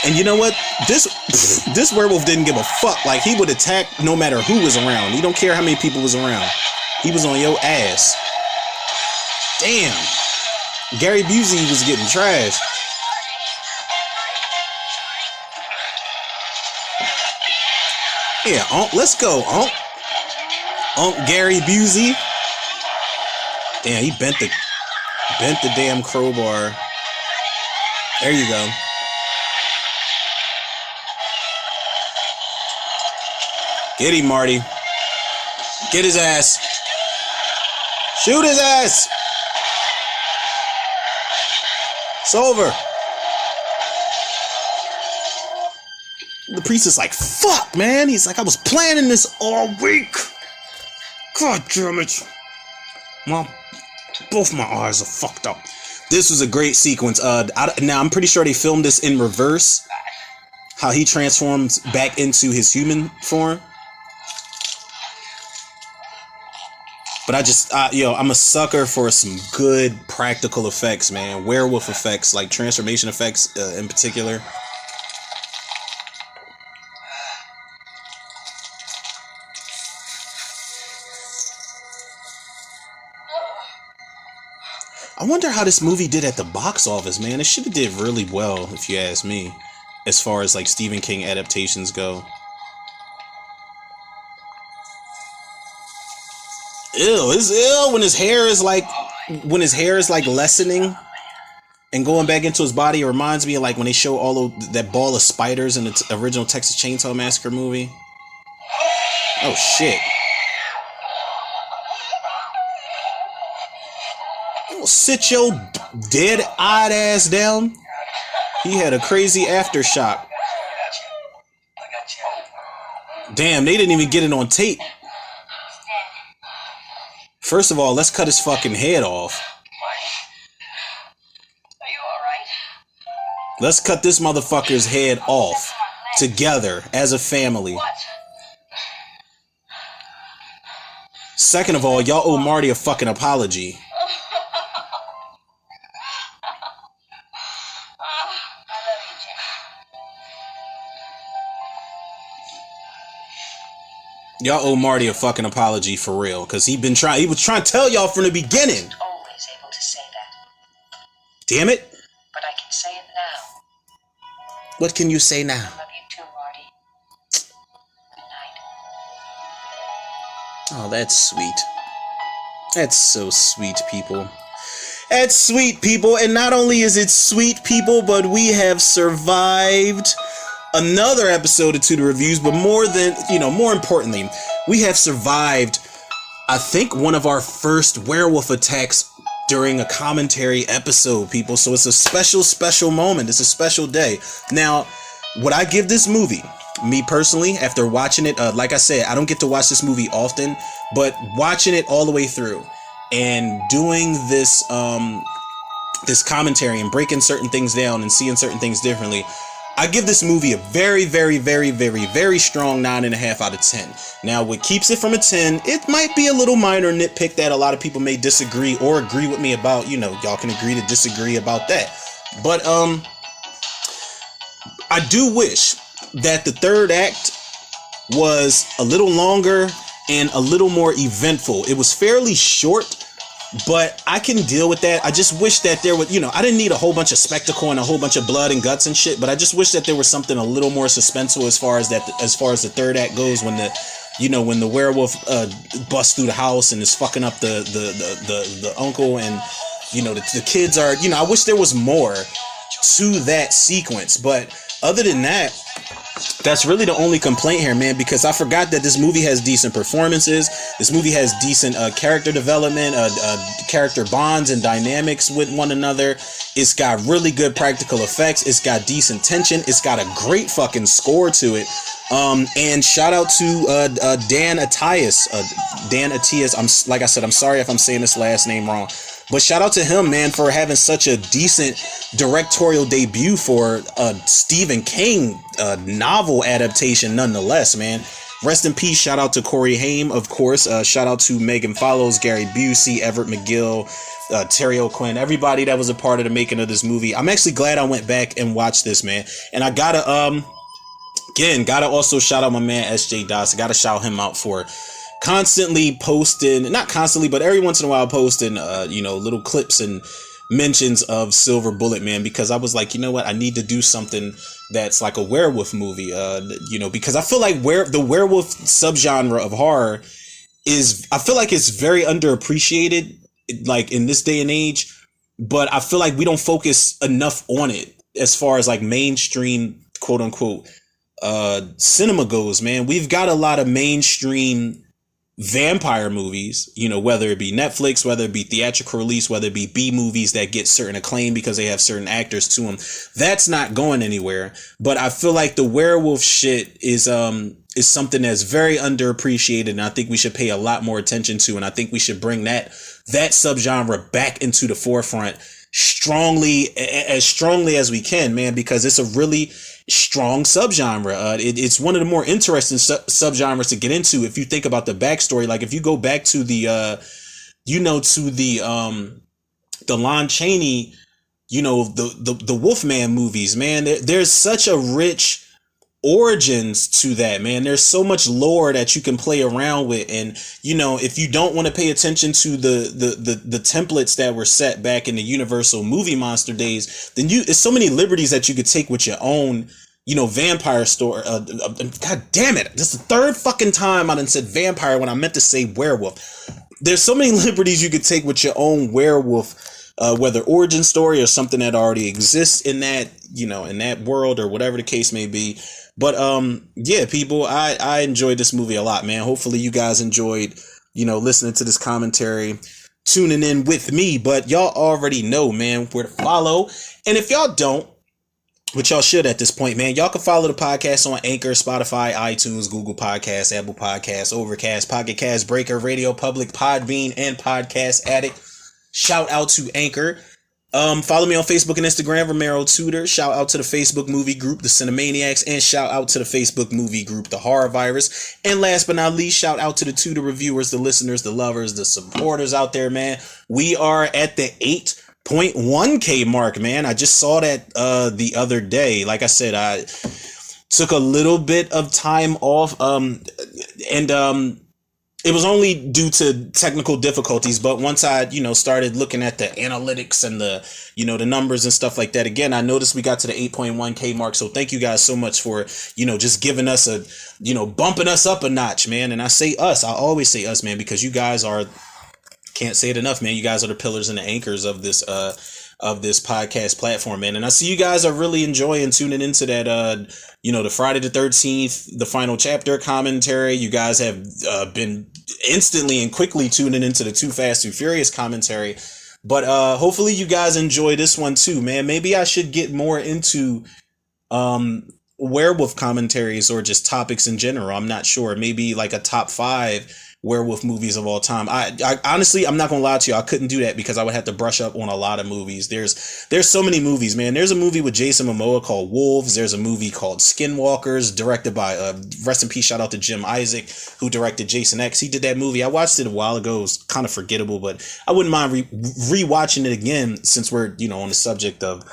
And you know what? This werewolf didn't give a fuck. Like, he would attack no matter who was around. He don't care how many people was around. He was on your ass. Damn. Gary Busey was getting trashed. Yeah, let's go, Unc Gary Busey. Damn, he bent the damn crowbar. There you go. Get him, Marty. Get his ass. Shoot his ass. It's over. The priest is like, fuck, man. He's like, I was planning this all week. God damn it. Well, both my eyes are fucked up. This was a great sequence. Now, I'm pretty sure they filmed this in reverse. How he transforms back into his human form. But I'm a sucker for some good practical effects, man. Werewolf effects, like transformation effects in particular. I wonder how this movie did at the box office, man. It should have did really well, if you ask me, as far as like Stephen King adaptations go. Ew, it's ill when his hair is like lessening and going back into his body. It reminds me of like when they show all of that ball of spiders in the original Texas Chainsaw Massacre movie. Oh shit. Don't sit your dead-eyed ass down. He had a crazy aftershock. Damn, they didn't even get it on tape. First of all, let's cut his fucking head off. Are you alright? Let's cut this motherfucker's head off. Together, as a family. What? Second of all, y'all owe Marty a fucking apology. Y'all owe Marty a fucking apology for real, cause he was trying to tell y'all from the beginning. Always able to say that. Damn it. But I can say it now. What can you say now? I love you too, Marty. Good night. Oh, that's sweet. That's so sweet, people. That's sweet, people. And not only is it sweet, people, but we have survived another episode of To The Reviews, but more importantly, we have survived, I think, one of our first werewolf attacks during a commentary episode, people. So it's a special, special moment. It's a special day. Now, would I give this movie, me personally, after watching it, like I said, I don't get to watch this movie often, but watching it all the way through and doing this, this commentary and breaking certain things down and seeing certain things differently, I give this movie a very, very, very, very, very strong 9.5 out of 10. Now, what keeps it from a 10, it might be a little minor nitpick that a lot of people may disagree or agree with me about. You know, y'all can agree to disagree about that. But I do wish that the third act was a little longer and a little more eventful. It was fairly short, but I can deal with that. I just wish that there was, I didn't need a whole bunch of spectacle and a whole bunch of blood and guts and shit, but I just wish that there was something a little more suspenseful as far as the third act goes, when the werewolf busts through the house and is fucking up the uncle, and the kids are, I wish there was more to that sequence. But other than that, that's really the only complaint here, man, because I forgot that this movie has decent performances. This movie has decent character development, character bonds and dynamics with one another. It's got really good practical effects. It's got decent tension. It's got a great fucking score to it. And shout out to Dan Atias. Dan Atias. Like I said, I'm sorry if I'm saying this last name wrong, but shout out to him, man, for having such a decent directorial debut for a Stephen King novel adaptation, nonetheless, man. Rest in peace. Shout out to Corey Haim, of course. Shout out to Megan Follows, Gary Busey, Everett McGill, Terry O'Quinn, everybody that was a part of the making of this movie. I'm actually glad I went back and watched this, man. And I gotta also shout out my man SJ Doss. I gotta shout him out for constantly posting, not constantly, but every once in a while posting, little clips and mentions of Silver Bullet, man, because I was like, you know what, I need to do something that's like a werewolf movie, because I feel like the werewolf subgenre of horror I feel like it's very underappreciated, like in this day and age, but I feel like we don't focus enough on it as far as like mainstream, quote unquote, cinema goes, man. We've got a lot of mainstream vampire movies, whether it be Netflix, whether it be theatrical release, whether it be B movies that get certain acclaim because they have certain actors to them. That's not going anywhere. But I feel like the werewolf shit is something that's very underappreciated, and I think we should pay a lot more attention to, and I think we should bring that subgenre back into the forefront as strongly as we can, man, because it's a really strong subgenre. It's one of the more interesting subgenres to get into if you think about the backstory. Like if you go back to the Lon Chaney, the Wolfman movies, man, there's such a rich origins to that, man. There's so much lore that you can play around with, and if you don't want to pay attention to the templates that were set back in the Universal movie monster days, then it's so many liberties that you could take with your own vampire story. God damn it, this is the third fucking time I done said vampire when I meant to say werewolf. There's so many liberties you could take with your own werewolf, whether origin story or something that already exists in that in that world, or whatever the case may be. But yeah, people, I enjoyed this movie a lot, man. Hopefully you guys enjoyed, listening to this commentary, tuning in with me. But y'all already know, man, where to follow. And if y'all don't, which y'all should at this point, man, y'all can follow the podcast on Anchor, Spotify, iTunes, Google Podcasts, Apple Podcasts, Overcast, Pocket Cast, Breaker, Radio Public, Podbean, and Podcast Addict. Shout out to Anchor. Follow me on Facebook and Instagram, Romero Tudor. Shout out to the Facebook movie group, The Cinemaniacs, and shout out to the Facebook movie group, The Horror Virus. And last but not least, shout out to the Tudor reviewers, the listeners, the lovers, the supporters out there, man. We are at the 8.1K mark, man. I just saw that the other day. Like I said, I took a little bit of time off, it was only due to technical difficulties, but once I, started looking at the analytics and the, the numbers and stuff like that, again, I noticed we got to the 8.1K mark. So thank you guys so much for, just giving us bumping us up a notch, man. And I say us, I always say us, man, because you guys can't say it enough, man. You guys are the pillars and the anchors of this podcast platform, man. And I see you guys are really enjoying tuning into that, the Friday the 13th, the final chapter commentary. You guys have been instantly and quickly tuning into the Too Fast, Too Furious commentary. But hopefully you guys enjoy this one too, man. Maybe I should get more into werewolf commentaries or just topics in general. I'm not sure. Maybe like a top 5 werewolf movies of all time. I honestly, I'm not gonna lie to you, I couldn't do that because I would have to brush up on a lot of movies. There's so many movies, man. There's a movie with Jason Momoa called Wolves. There's a movie called Skinwalkers, directed by rest in peace, shout out to Jim Isaac, who directed Jason X. He did that movie. I watched it a while ago. It was kind of forgettable, but I wouldn't mind rewatching it again since we're on the subject of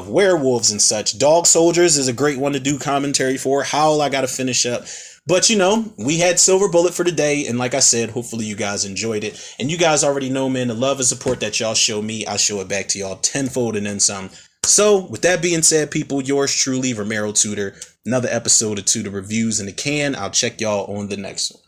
werewolves and such. Dog Soldiers is a great one to do commentary for. Howl, I gotta finish up. But, we had Silver Bullet for today. And like I said, hopefully you guys enjoyed it. And you guys already know, man, the love and support that y'all show me, I show it back to y'all tenfold and then some. So with that being said, people, yours truly, Romero Tudor. Another episode of Tudor Reviews in the can. I'll check y'all on the next one.